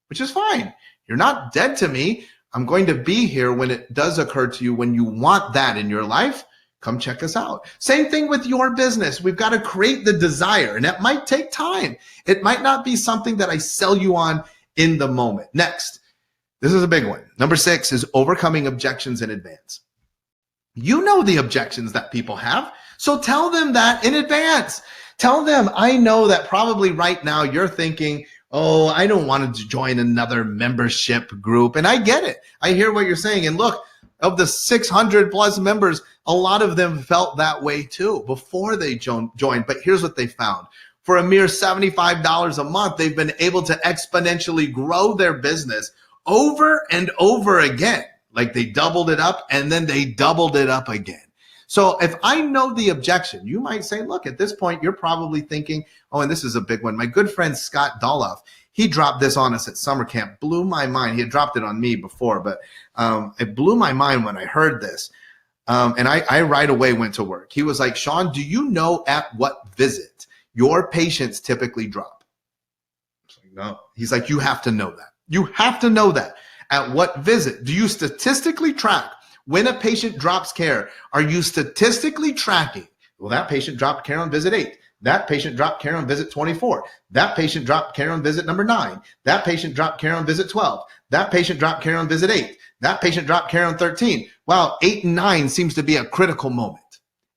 which is fine. You're not dead to me. I'm going to be here when it does occur to you. When you want that in your life, come check us out. Same thing with your business. We've got to create the desire, and that might take time. It might not be something that I sell you on in the moment. Next, This is a big one. Number 6 is overcoming objections in advance. You know the objections that people have, so tell them that in advance. Tell them, I know that probably right now you're thinking, oh, I don't want to join another membership group. And I get it. I hear what you're saying. And look, of the 600 plus members, a lot of them felt that way too before they joined. But here's what they found. For a mere $75 a month, they've been able to exponentially grow their business over and over again. Like they doubled it up and then they doubled it up again. So if I know the objection, you might say, look, at this point, you're probably thinking, oh, and this is a big one. My good friend, Scott Doloff, he dropped this on us at summer camp, blew my mind. He had dropped it on me before, but it blew my mind when I heard this. And I right away went to work. He was like, Shawn, do you know at what visit your patients typically drop? I was like, no. He's like, you have to know that. You have to know that. At what visit? Do you statistically track when a patient drops care? Are you statistically tracking? Well, that patient dropped care on visit 8. That patient dropped care on visit 24. That patient dropped care on visit number 9. That patient dropped care on visit 12. That patient dropped care on visit 8. That patient dropped care on 13. Wow, 8 and 9 seems to be a critical moment.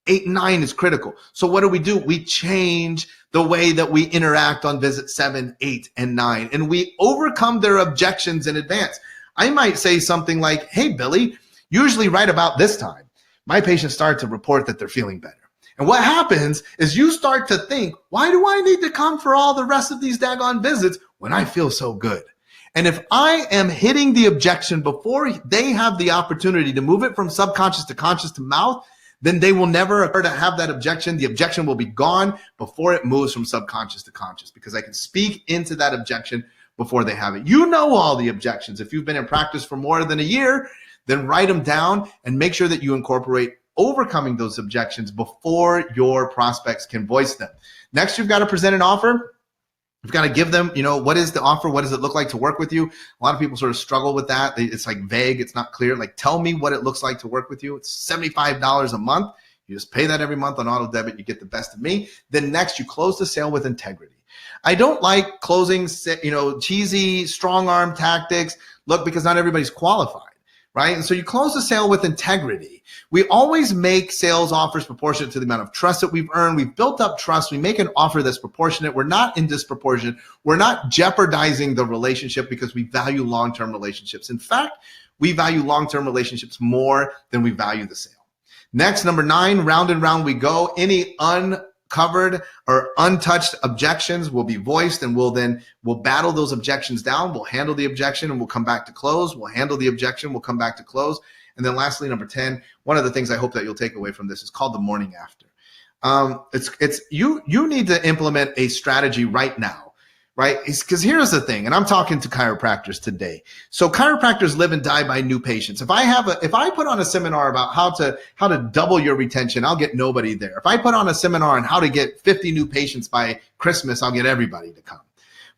8 and 9 is critical. So what do? We change the way that we interact on visit 7, 8, and 9, and we overcome their objections in advance. I might say something like, hey, Billy, usually right about this time, my patients start to report that they're feeling better. And what happens is you start to think, why do I need to come for all the rest of these daggone visits when I feel so good? And if I am hitting the objection before they have the opportunity to move it from subconscious to conscious to mouth, then they will never occur to have that objection. The objection will be gone before it moves from subconscious to conscious, because I can speak into that objection before they have it. You know all the objections. If you've been in practice for more than a year, then write them down and make sure that you incorporate overcoming those objections before your prospects can voice them. Next, you've got to present an offer. You've got to give them, what is the offer? What does it look like to work with you? A lot of people sort of struggle with that. It's like vague. It's not clear. Like, tell me what it looks like to work with you. It's $75 a month. You just pay that every month on auto debit. You get the best of me. Then next, you close the sale with integrity. I don't like closing, cheesy strong arm tactics. Look, because not everybody's qualified, right? And so you close the sale with integrity. We always make sales offers proportionate to the amount of trust that we've earned. We've built up trust. We make an offer that's proportionate. We're not in disproportion. We're not jeopardizing the relationship because we value long-term relationships. In fact, we value long-term relationships more than we value the sale. Next, number 9, round and round we go. Any uncovered or untouched objections will be voiced, and we'll battle those objections down. We'll handle the objection and we'll come back to close. We'll handle the objection. We'll come back to close. And then lastly, number 10, one of the things I hope that you'll take away from this is called the morning after. You need to implement a strategy right now, right? Because here's the thing, and I'm talking to chiropractors today. So chiropractors live and die by new patients. If I put on a seminar about how to double your retention, I'll get nobody there. If I put on a seminar on how to get 50 new patients by Christmas, I'll get everybody to come.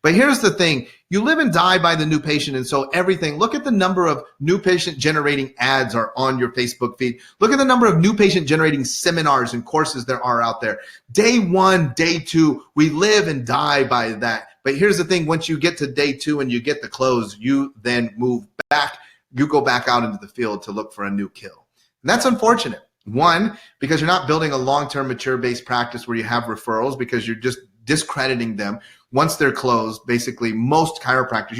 But here's the thing, you live and die by the new patient. And so look at the number of new patient generating ads are on your Facebook feed. Look at the number of new patient generating seminars and courses there are out there. Day 1, day 2, we live and die by that. But here's the thing, once you get to day 2 and you get the close, you then move back, you go back out into the field to look for a new kill. And that's unfortunate. 1, because you're not building a long-term mature-based practice where you have referrals, because you're just discrediting them. Once they're closed, basically most chiropractors,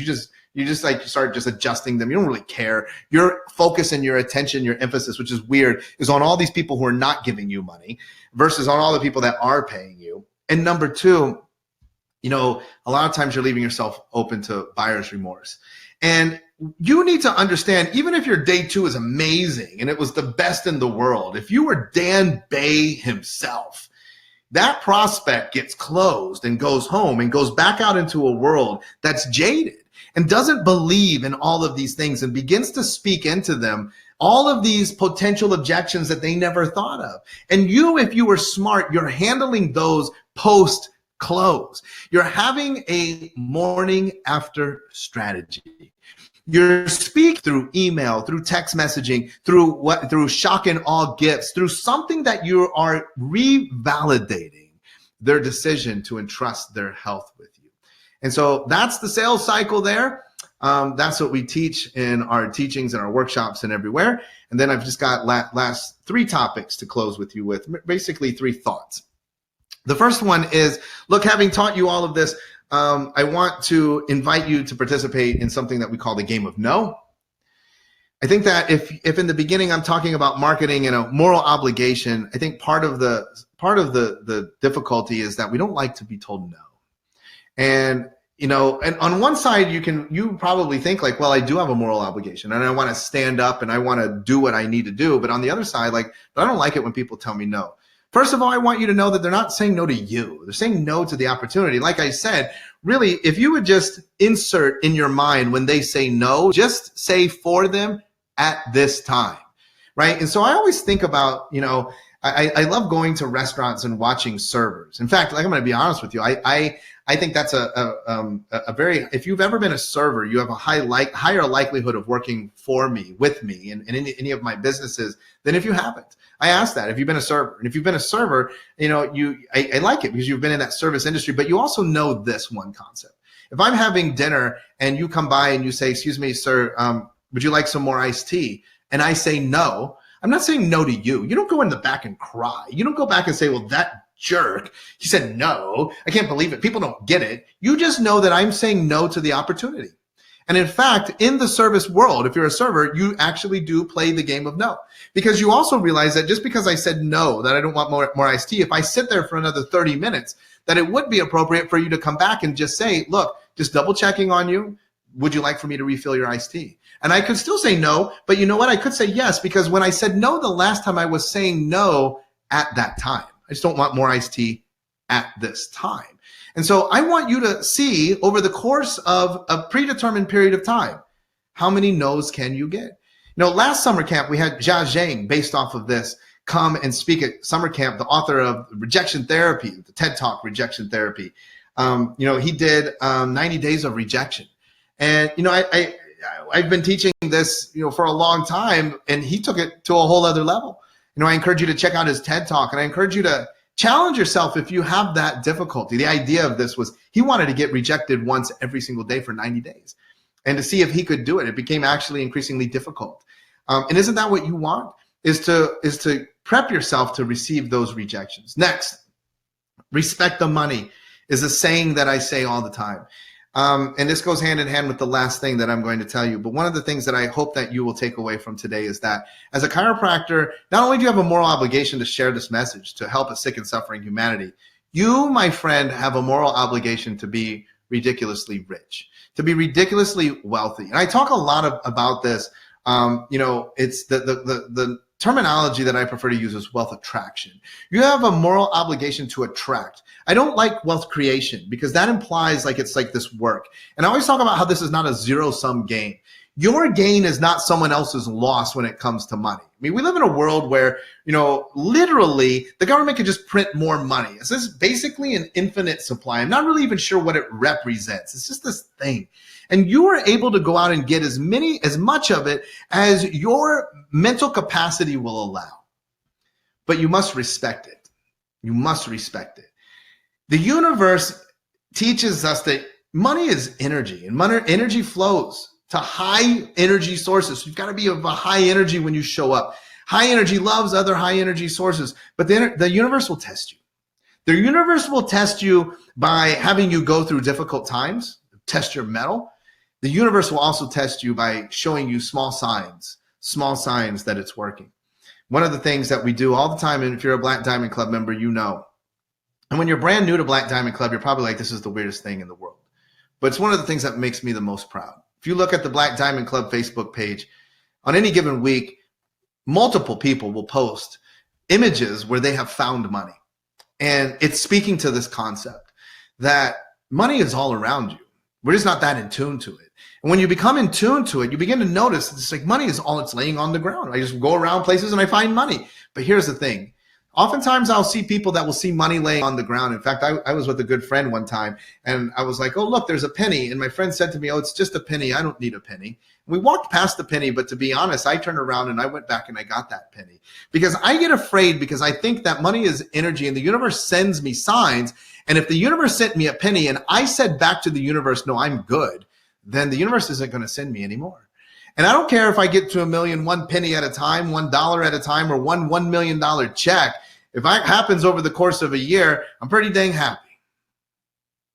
you start just adjusting them. You don't really care. Your focus and your attention, your emphasis, which is weird, is on all these people who are not giving you money versus on all the people that are paying you. And number 2, a lot of times you're leaving yourself open to buyer's remorse. And you need to understand, even if your day 2 is amazing and it was the best in the world, if you were Dan Bay himself, that prospect gets closed and goes home and goes back out into a world that's jaded and doesn't believe in all of these things and begins to speak into them all of these potential objections that they never thought of. And if you were smart, you're handling those post-close. You're having a morning after strategy. You're speaking through email, through text messaging, through shock and awe gifts, through something that you are revalidating their decision to entrust their health with you. And so that's the sales cycle there. That's what we teach in our teachings and our workshops and everywhere. And then I've just got last 3 topics to close with you with, basically 3 thoughts. The first one is, look, having taught you all of this, I want to invite you to participate in something that we call the game of no. I think that if in the beginning I'm talking about marketing and a moral obligation, I think part of the difficulty is that we don't like to be told no. And and on one side you probably think like, well, I do have a moral obligation and I want to stand up and I want to do what I need to do. But on the other side, but I don't like it when people tell me no. First of all, I want you to know that they're not saying no to you. They're saying no to the opportunity. Like I said, really, if you would just insert in your mind when they say no, just say for them at this time, right? And so I always think about, I love going to restaurants and watching servers. In fact, I'm going to be honest with you. I think that's a very, if you've ever been a server, you have a higher likelihood of working for me, with me in any of my businesses than if you haven't. I asked that if you've been a server. And if you've been a server, I like it because you've been in that service industry, but you also know this one concept. If I'm having dinner and you come by and you say, excuse me, sir, would you like some more iced tea? And I say no, I'm not saying no to you. You don't go in the back and cry. You don't go back and say, well, that jerk, he said no. I can't believe it. People don't get it. You just know that I'm saying no to the opportunity. And in fact, in the service world, if you're a server, you actually do play the game of no, because you also realize that just because I said no, that I don't want more iced tea, if I sit there for another 30 minutes, that it would be appropriate for you to come back and just say, look, just double checking on you. Would you like for me to refill your iced tea? And I could still say no, but you know what? I could say yes, because when I said no the last time, I was saying no at that time. I just don't want more iced tea at this time. And so I want you to see over the course of a predetermined period of time, how many no's can you get? Last summer camp, we had Jia Zhang, based off of this, come and speak at summer camp, the author of Rejection Therapy, the TED Talk Rejection Therapy. He did 90 days of rejection. And, I've been teaching this, for a long time, and he took it to a whole other level. I encourage you to check out his TED Talk, and I encourage you to challenge yourself if you have that difficulty. The idea of this was he wanted to get rejected once every single day for 90 days and to see if he could do it. It became actually increasingly difficult. And isn't that what you want? Is to prep yourself to receive those rejections. Next, respect the money is a saying that I say all the time. And this goes hand in hand with the last thing that I'm going to tell you. But one of the things that I hope that you will take away from today is that as a chiropractor, not only do you have a moral obligation to share this message to help a sick and suffering humanity, you, my friend, have a moral obligation to be ridiculously rich, to be ridiculously wealthy. And I talk a lot about this. It's the terminology that I prefer to use is wealth attraction. You have a moral obligation to attract. I don't like wealth creation because that implies it's like this work. And I always talk about how this is not a zero-sum game. Your gain is not someone else's loss when it comes to money. I mean, we live in a world where, literally the government can just print more money. This is basically an infinite supply. I'm not really even sure what it represents. It's just this thing. And you are able to go out and get as much of it as your mental capacity will allow. But you must respect it. You must respect it. The universe teaches us that money is energy, and energy flows to high energy sources. You've got to be of a high energy when you show up. High energy loves other high energy sources, but the universe will test you. The universe will test you by having you go through difficult times, test your mettle. The universe will also test you by showing you small signs that it's working. One of the things that we do all the time, and if you're a Black Diamond Club member, and when you're brand new to Black Diamond Club, you're probably like, this is the weirdest thing in the world. But it's one of the things that makes me the most proud. If you look at the Black Diamond Club Facebook page, on any given week, multiple people will post images where they have found money. And it's speaking to this concept that money is all around you. We're just not that in tune to it. And when you become in tune to it, you begin to notice it's like money is all it's laying on the ground. I just go around places and I find money. But here's the thing. Oftentimes I'll see people that will see money laying on the ground. In fact, I was with a good friend one time and I was like, oh, look, there's a penny. And my friend said to me, oh, it's just a penny. I don't need a penny. And we walked past the penny, but to be honest, I turned around and I went back and I got that penny because I get afraid because I think that money is energy and the universe sends me signs. And if the universe sent me a penny and I said back to the universe, no, I'm good, then the universe isn't going to send me anymore. And I don't care if I get to $1 million, 1 penny at a time, $1 at a time, or $1 million check. If that happens over the course of a year, I'm pretty dang happy.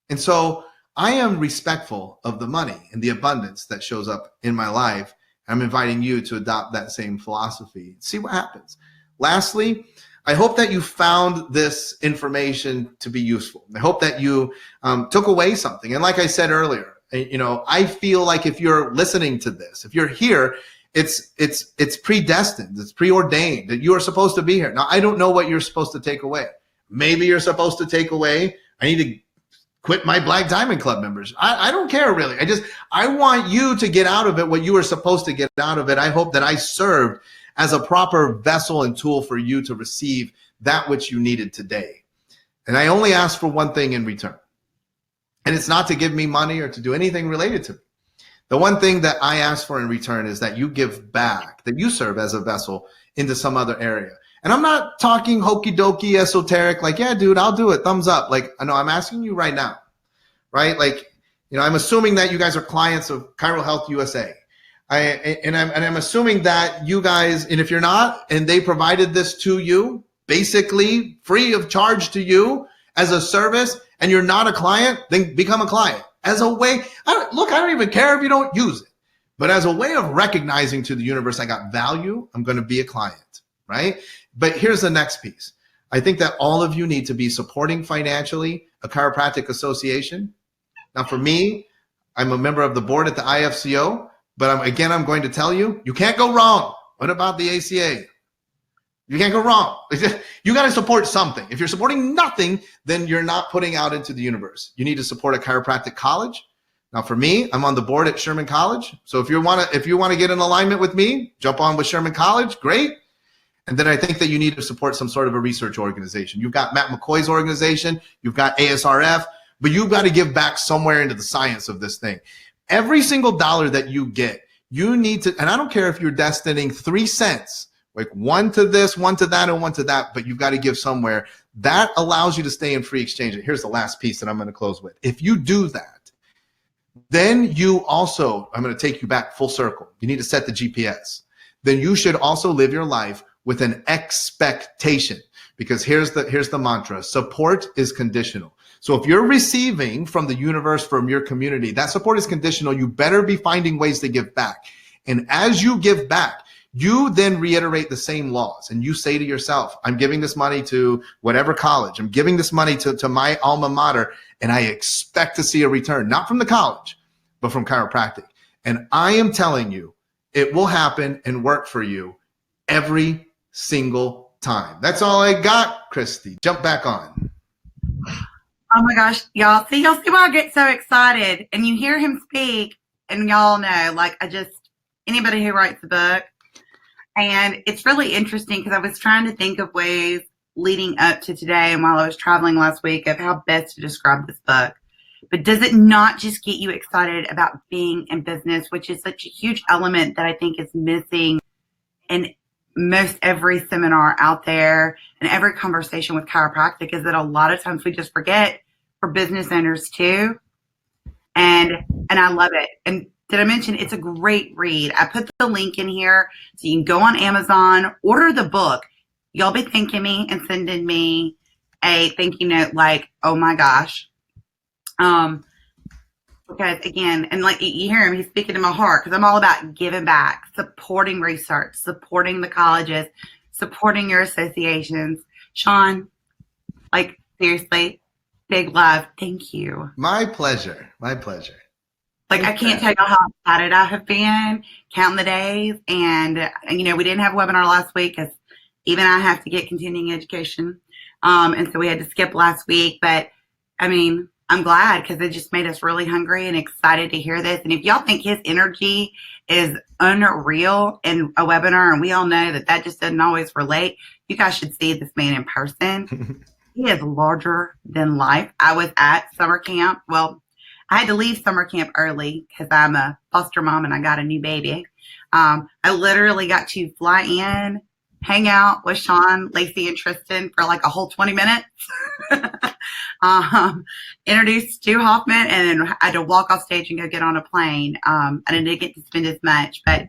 And so I am respectful of the money and the abundance that shows up in my life. I'm inviting you to adopt that same philosophy. See what happens. Lastly, I hope that you found this information to be useful. I hope that you took away something. And like I said earlier, I feel like if you're listening to this, if you're here, it's predestined, it's preordained that you are supposed to be here. Now, I don't know what you're supposed to take away. Maybe you're supposed to take away, I need to quit my Black Diamond Club members. I don't care really. I want you to get out of it what you were supposed to get out of it. I hope that I served as a proper vessel and tool for you to receive that which you needed today. And I only ask for one thing in return. And it's not to give me money or to do anything related to me. The one thing that I ask for in return is that you give back, that you serve as a vessel into some other area. And I'm not talking hokey dokey, esoteric, like, yeah, dude, I'll do it. Thumbs up. Like, I know I'm asking you right now, right? Like, I'm assuming that you guys are clients of ChiroHealthUSA. I'm assuming that you guys, and if you're not, and they provided this to you, basically free of charge to you as a service, and you're not a client, then become a client. As a way, I don't even care if you don't use it, but as a way of recognizing to the universe, I got value, I'm going to be a client, right? But here's the next piece. I think that all of you need to be supporting financially a chiropractic association. Now, for me, I'm a member of the board at the IFCO, but I'm going to tell you, you can't go wrong. What about the ACA? You can't go wrong. You got to support something. If you're supporting nothing, then you're not putting out into the universe. You need to support a chiropractic college. Now, for me, I'm on the board at Sherman College. So if you want to get in alignment with me, jump on with Sherman College. Great. And then I think that you need to support some sort of a research organization. You've got Matt McCoy's organization. You've got ASRF. But you've got to give back somewhere into the science of this thing. Every single dollar that you get, you need to, and I don't care if you're destining 3 cents, like one to this, one to that, and one to that, but you've got to give somewhere. That allows you to stay in free exchange. And here's the last piece that I'm going to close with. If you do that, then you also, I'm going to take you back full circle. You need to set the GPS. Then you should also live your life with an expectation, because here's the mantra. Support is conditional. So if you're receiving from the universe, from your community, that support is conditional. You better be finding ways to give back. And as you give back, you then reiterate the same laws, and you say to yourself, I'm giving this money to whatever college. I'm giving this money to my alma mater, and I expect to see a return, not from the college, but from chiropractic. And I am telling you, it will happen and work for you every single time. That's all I got, Christy. Jump back on. Oh my gosh, y'all see why I get so excited, and you hear him speak, and y'all know, like, anybody who writes a book. And it's really interesting because I was trying to think of ways leading up to today and while I was traveling last week of how best to describe this book. But does it not just get you excited about being in business, which is such a huge element that I think is missing in most every seminar out there and every conversation with chiropractic, is that a lot of times we just forget for business owners too. And I love it. And did I mention it's a great read? I put the link in here so you can go on Amazon, order the book. Y'all be thanking me and sending me a thank you note like, oh my gosh. Because again, and like you hear him, he's speaking to my heart because I'm all about giving back, supporting research, supporting the colleges, supporting your associations. Shawn, like seriously, big love. Thank you. My pleasure. My pleasure. Like, I can't tell you how excited I have been counting the days. And we didn't have a webinar last week because even I have to get continuing education. And so we had to skip last week. But, I mean, I'm glad because it just made us really hungry and excited to hear this. And if y'all think his energy is unreal in a webinar, and we all know that just doesn't always relate, you guys should see this man in person. He is larger than life. I was at summer camp. Well, I had to leave summer camp early because I'm a foster mom and I got a new baby. I literally got to fly in, hang out with Shawn, Lacey, and Tristan for like a whole 20 minutes. um, introduced Stu Hoffman, and then I had to walk off stage and go get on a plane. I didn't get to spend as much, but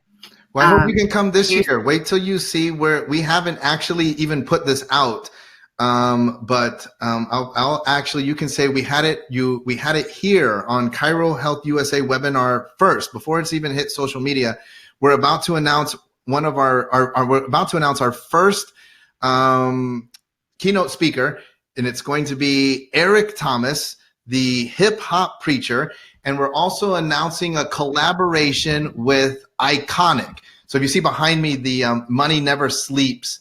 Well, I hope you can come this here's year. Wait till you see where we haven't actually even put this out. But I'll actually, you can say we had it here on Chiro Health USA webinar first before it's even hit social media. We're about to announce we're about to announce our first keynote speaker, and it's going to be Eric Thomas, the hip hop preacher. And we're also announcing a collaboration with Iconic. So if you see behind me the Money Never Sleeps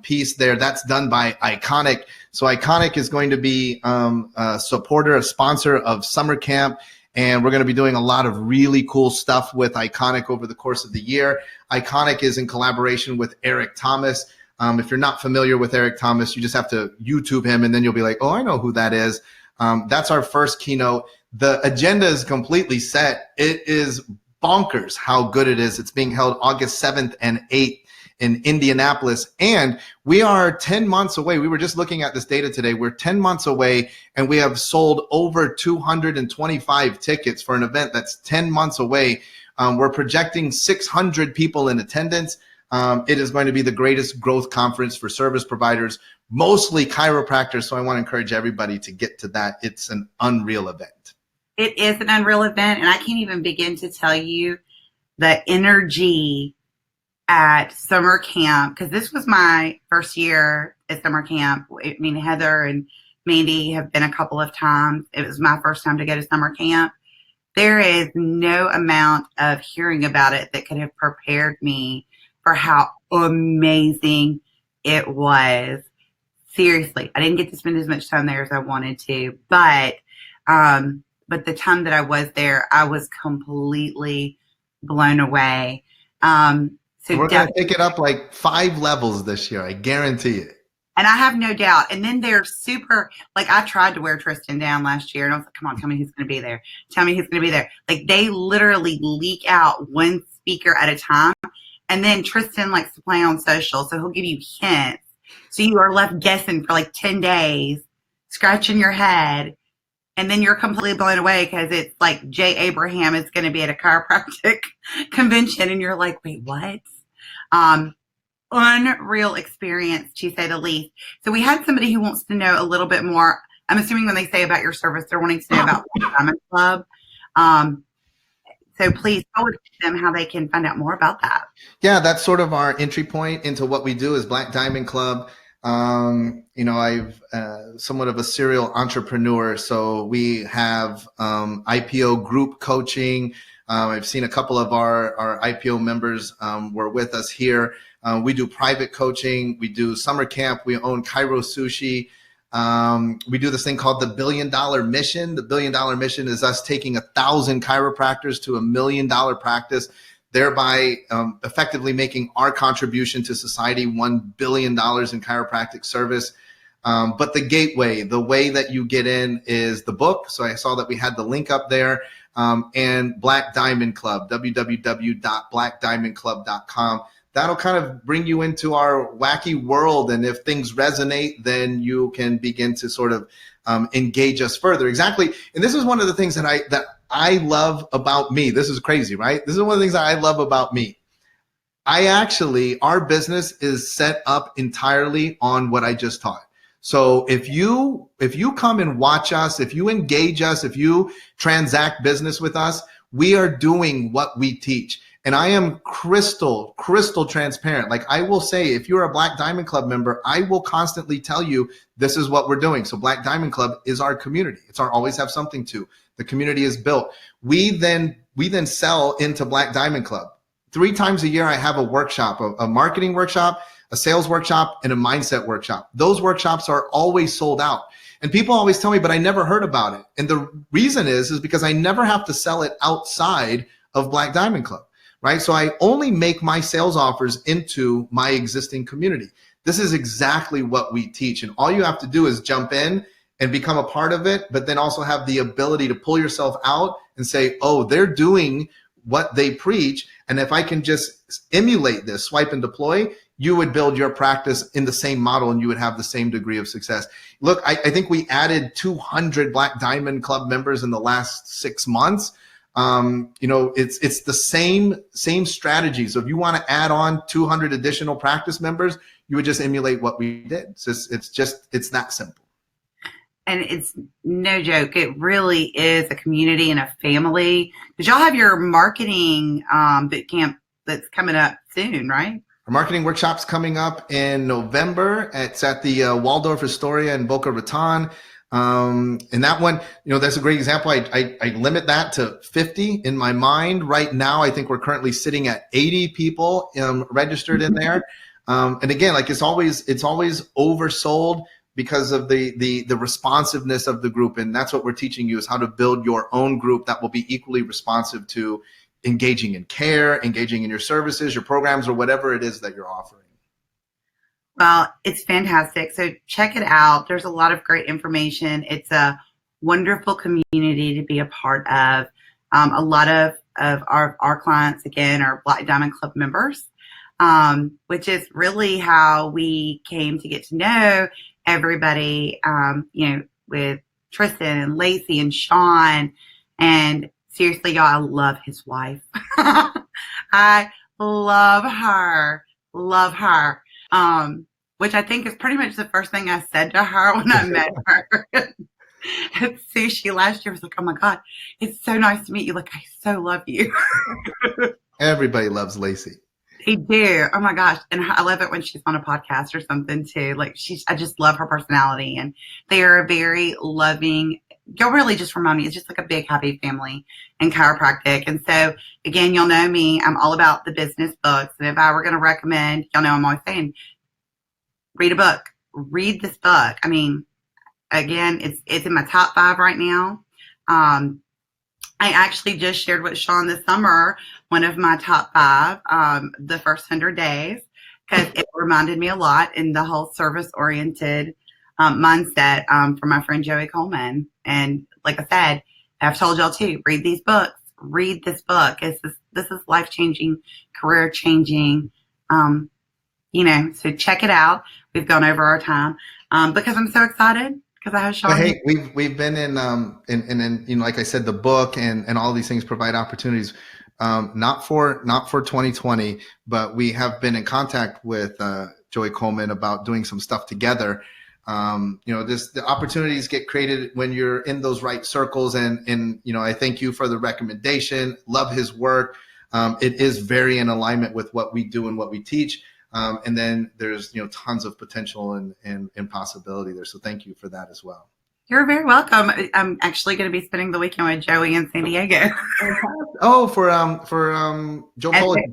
piece there, that's done by Iconic. So Iconic is going to be a supporter, a sponsor of summer camp. And we're going to be doing a lot of really cool stuff with Iconic over the course of the year. Iconic is in collaboration with Eric Thomas. If you're not familiar with Eric Thomas, you just have to YouTube him, and then you'll be like, oh, I know who that is. That's our first keynote. The agenda is completely set. It is bonkers how good it is. It's being held August 7th and 8th in Indianapolis. And we are 10 months away. We were just looking at this data today. We're 10 months away, and we have sold over 225 tickets for an event that's 10 months away. We're projecting 600 people in attendance. It is going to be the greatest growth conference for service providers, mostly chiropractors. So I want to encourage everybody to get to that. It's an unreal event. It is an unreal event, and I can't even begin to tell you the energy at summer camp, because this was my first year at summer camp. I mean, Heather and Mandy have been a couple of times. It was my first time to go to summer camp. There is no amount of hearing about it that could have prepared me for how amazing it was. Seriously, I didn't get to spend as much time there as I wanted to, but the time that I was there, I was completely blown away. So we're going to take it up like 5 levels this year. I guarantee it. And I have no doubt. And then they're super, like I tried to wear Tristan down last year, and I was like, come on, tell me who's going to be there. Tell me who's going to be there. Like they literally leak out one speaker at a time. And then Tristan likes to play on social, so he'll give you hints. So you are left guessing for like 10 days, scratching your head. And then you're completely blown away because it's like Jay Abraham is going to be at a chiropractic convention. And you're like, wait, what? Unreal experience, to say the least. So we had somebody who wants to know a little bit more. I'm assuming when they say about your service, they're wanting to know about the Diamond Club. So please tell them how they can find out more about that. Yeah, that's sort of our entry point into what we do is Black Diamond Club. I've somewhat of a serial entrepreneur, so we have IPO group coaching. I've seen a couple of our IPO members were with us here. We do private coaching. We do summer camp. We own Chiro Sushi. We do this thing called the $1 billion mission. The $1 billion mission is us taking 1,000 chiropractors to $1 million practice, thereby effectively making our contribution to society $1 billion in chiropractic service. But the gateway, the way that you get in is the book. So I saw that we had the link up there, and Black Diamond Club, www.blackdiamondclub.com. That'll kind of bring you into our wacky world. And if things resonate, then you can begin to sort of engage us further. Exactly. And this is one of the things that I love about me. This is crazy, right? This is one of the things that I love about me. Our business is set up entirely on what I just taught. So if you come and watch us, if you engage us, if you transact business with us, we are doing what we teach. And I am crystal transparent. Like I will say, if you're a Black Diamond Club member, I will constantly tell you this is what we're doing. So Black Diamond Club is our community. It's our always have something to. The community is built. We then sell into Black Diamond Club. 3 times a year, I have a workshop, a marketing workshop, a sales workshop, and a mindset workshop. Those workshops are always sold out. And people always tell me, but I never heard about it. And the reason is because I never have to sell it outside of Black Diamond Club, right? So I only make my sales offers into my existing community. This is exactly what we teach. And all you have to do is jump in and become a part of it, but then also have the ability to pull yourself out and say, oh, they're doing what they preach. And if I can just emulate this, swipe and deploy, you would build your practice in the same model and you would have the same degree of success. Look, I think we added 200 Black Diamond Club members in the last 6 months. It's the same strategy. So if you want to add on 200 additional practice members, you would just emulate what we did. So it's that simple. And it's no joke. It really is a community and a family. Because y'all have your marketing boot camp that's coming up soon, right? Our marketing workshop's coming up in November. It's at the Waldorf Astoria in Boca Raton. And that one, that's a great example. I limit that to 50 in my mind. Right now, I think we're currently sitting at 80 people registered in there. And again, like it's always oversold because of the responsiveness of the group. And that's what we're teaching you, is how to build your own group that will be equally responsive to engaging in care, engaging in your services, your programs, or whatever it is that you're offering. Well, it's fantastic. So check it out. There's a lot of great information. It's a wonderful community to be a part of. A lot of our clients, again, are Black Diamond Club members, which is really how we came to get to know everybody, with Tristan and Lacey and Shawn. And seriously, y'all, I love his wife. I love her. Which I think is pretty much the first thing I said to her when I met her at sushi last year. I was like, oh my God, it's so nice to meet you. Like, I so love you. Everybody loves Lacey. They do. Oh my gosh. And I love it when she's on a podcast or something too. Like I just love her personality, and they are a very loving, you'll really just remind me, it's just like a big happy family in chiropractic. And so again, you'll know me, I'm all about the business books. And if I were going to recommend, y'all know I'm always saying, read a book, read this book. I mean, again, it's in my top 5 right now. I actually just shared with Shawn this summer one of my top 5, the first 100 days, because it reminded me a lot in the whole service-oriented mindset from my friend Joey Coleman. And like I said, I've told y'all too, read these books, read this book. This is life-changing, career-changing. So check it out. We've gone over our time because I'm so excited. Because I have Shawn. Hey, we've been in like I said, the book and all these things provide opportunities, not for 2020, but we have been in contact with Joey Coleman about doing some stuff together. The opportunities get created when you're in those right circles, and I thank you for the recommendation. Love his work. It is very in alignment with what we do and what we teach. And then there's, tons of potential and possibility there. So thank you for that as well. You're very welcome. I'm actually going to be spending the weekend with Joey in San Diego. Oh, for Joe Polish.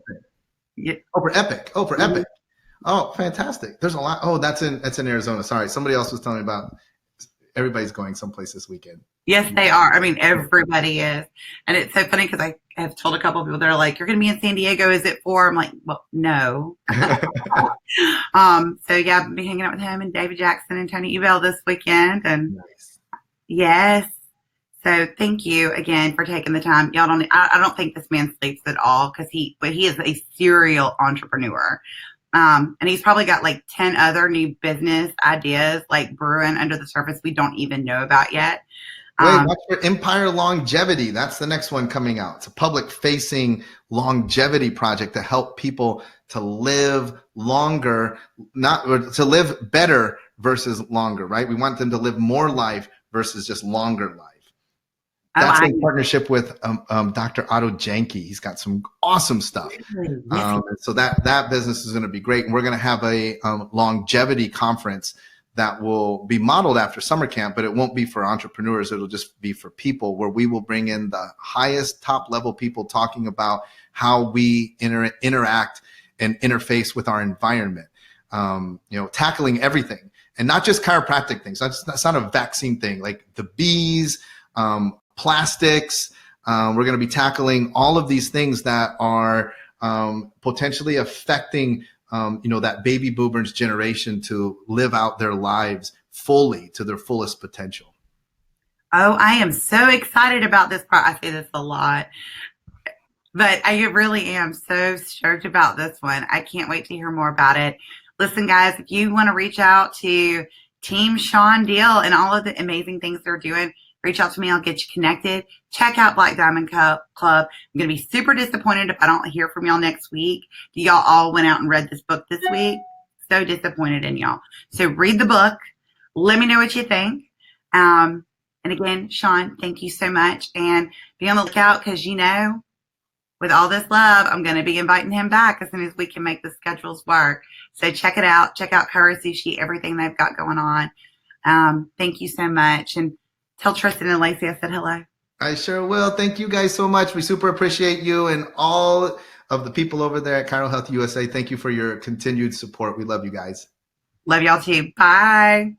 Yeah. Oh, for Epic. Epic. Oh, fantastic. There's a lot. Oh, that's in Arizona. Sorry. Somebody else was telling me about, everybody's going someplace this weekend. Yes, they are. I mean, everybody is. And it's so funny because I have told a couple of people, they're like, you're going to be in San Diego. Is it for? I'm like, well, no. So yeah, I'll be hanging out with him and David Jackson and Tony Ebell this weekend. And nice. Yes. So thank you again for taking the time. Y'all I don't think this man sleeps at all because he is a serial entrepreneur. And he's probably got like 10 other new business ideas like brewing under the surface we don't even know about yet. Wait, watch for Empire Longevity. That's the next one coming out. It's a public-facing longevity project to help people to live longer, to live better versus longer, right? We want them to live more life versus just longer life. That's in partnership with Dr. Otto Janke. He's got some awesome stuff. So that business is going to be great. And we're going to have a longevity conference that will be modeled after summer camp, but it won't be for entrepreneurs. It'll just be for people, where we will bring in the highest top level people talking about how we interact and interface with our environment, tackling everything, and not just chiropractic things. That's not a vaccine thing, like the bees, plastics. We're going to be tackling all of these things that are potentially affecting that baby boomers generation to live out their lives fully to their fullest potential. Oh, I am so excited about this part. I say this a lot. But I really am so stoked about this one. I can't wait to hear more about it. Listen, guys, if you want to reach out to Team Shawn Dill and all of the amazing things they're doing, reach out to me. I'll get you connected. Check out Black Diamond Club. I'm going to be super disappointed if I don't hear from y'all next week. Y'all all went out and read this book this week. So disappointed in y'all. So read the book. Let me know what you think. And again, Shawn, thank you so much. And be on the lookout because, with all this love, I'm going to be inviting him back as soon as we can make the schedules work. So check it out. Check out ChiroHealthUSA, everything they've got going on. Thank you so much. And tell Tristan and Lacey I said hello. I sure will. Thank you guys so much. We super appreciate you and all of the people over there at ChiroHealthUSA. Thank you for your continued support. We love you guys. Love y'all too. Bye.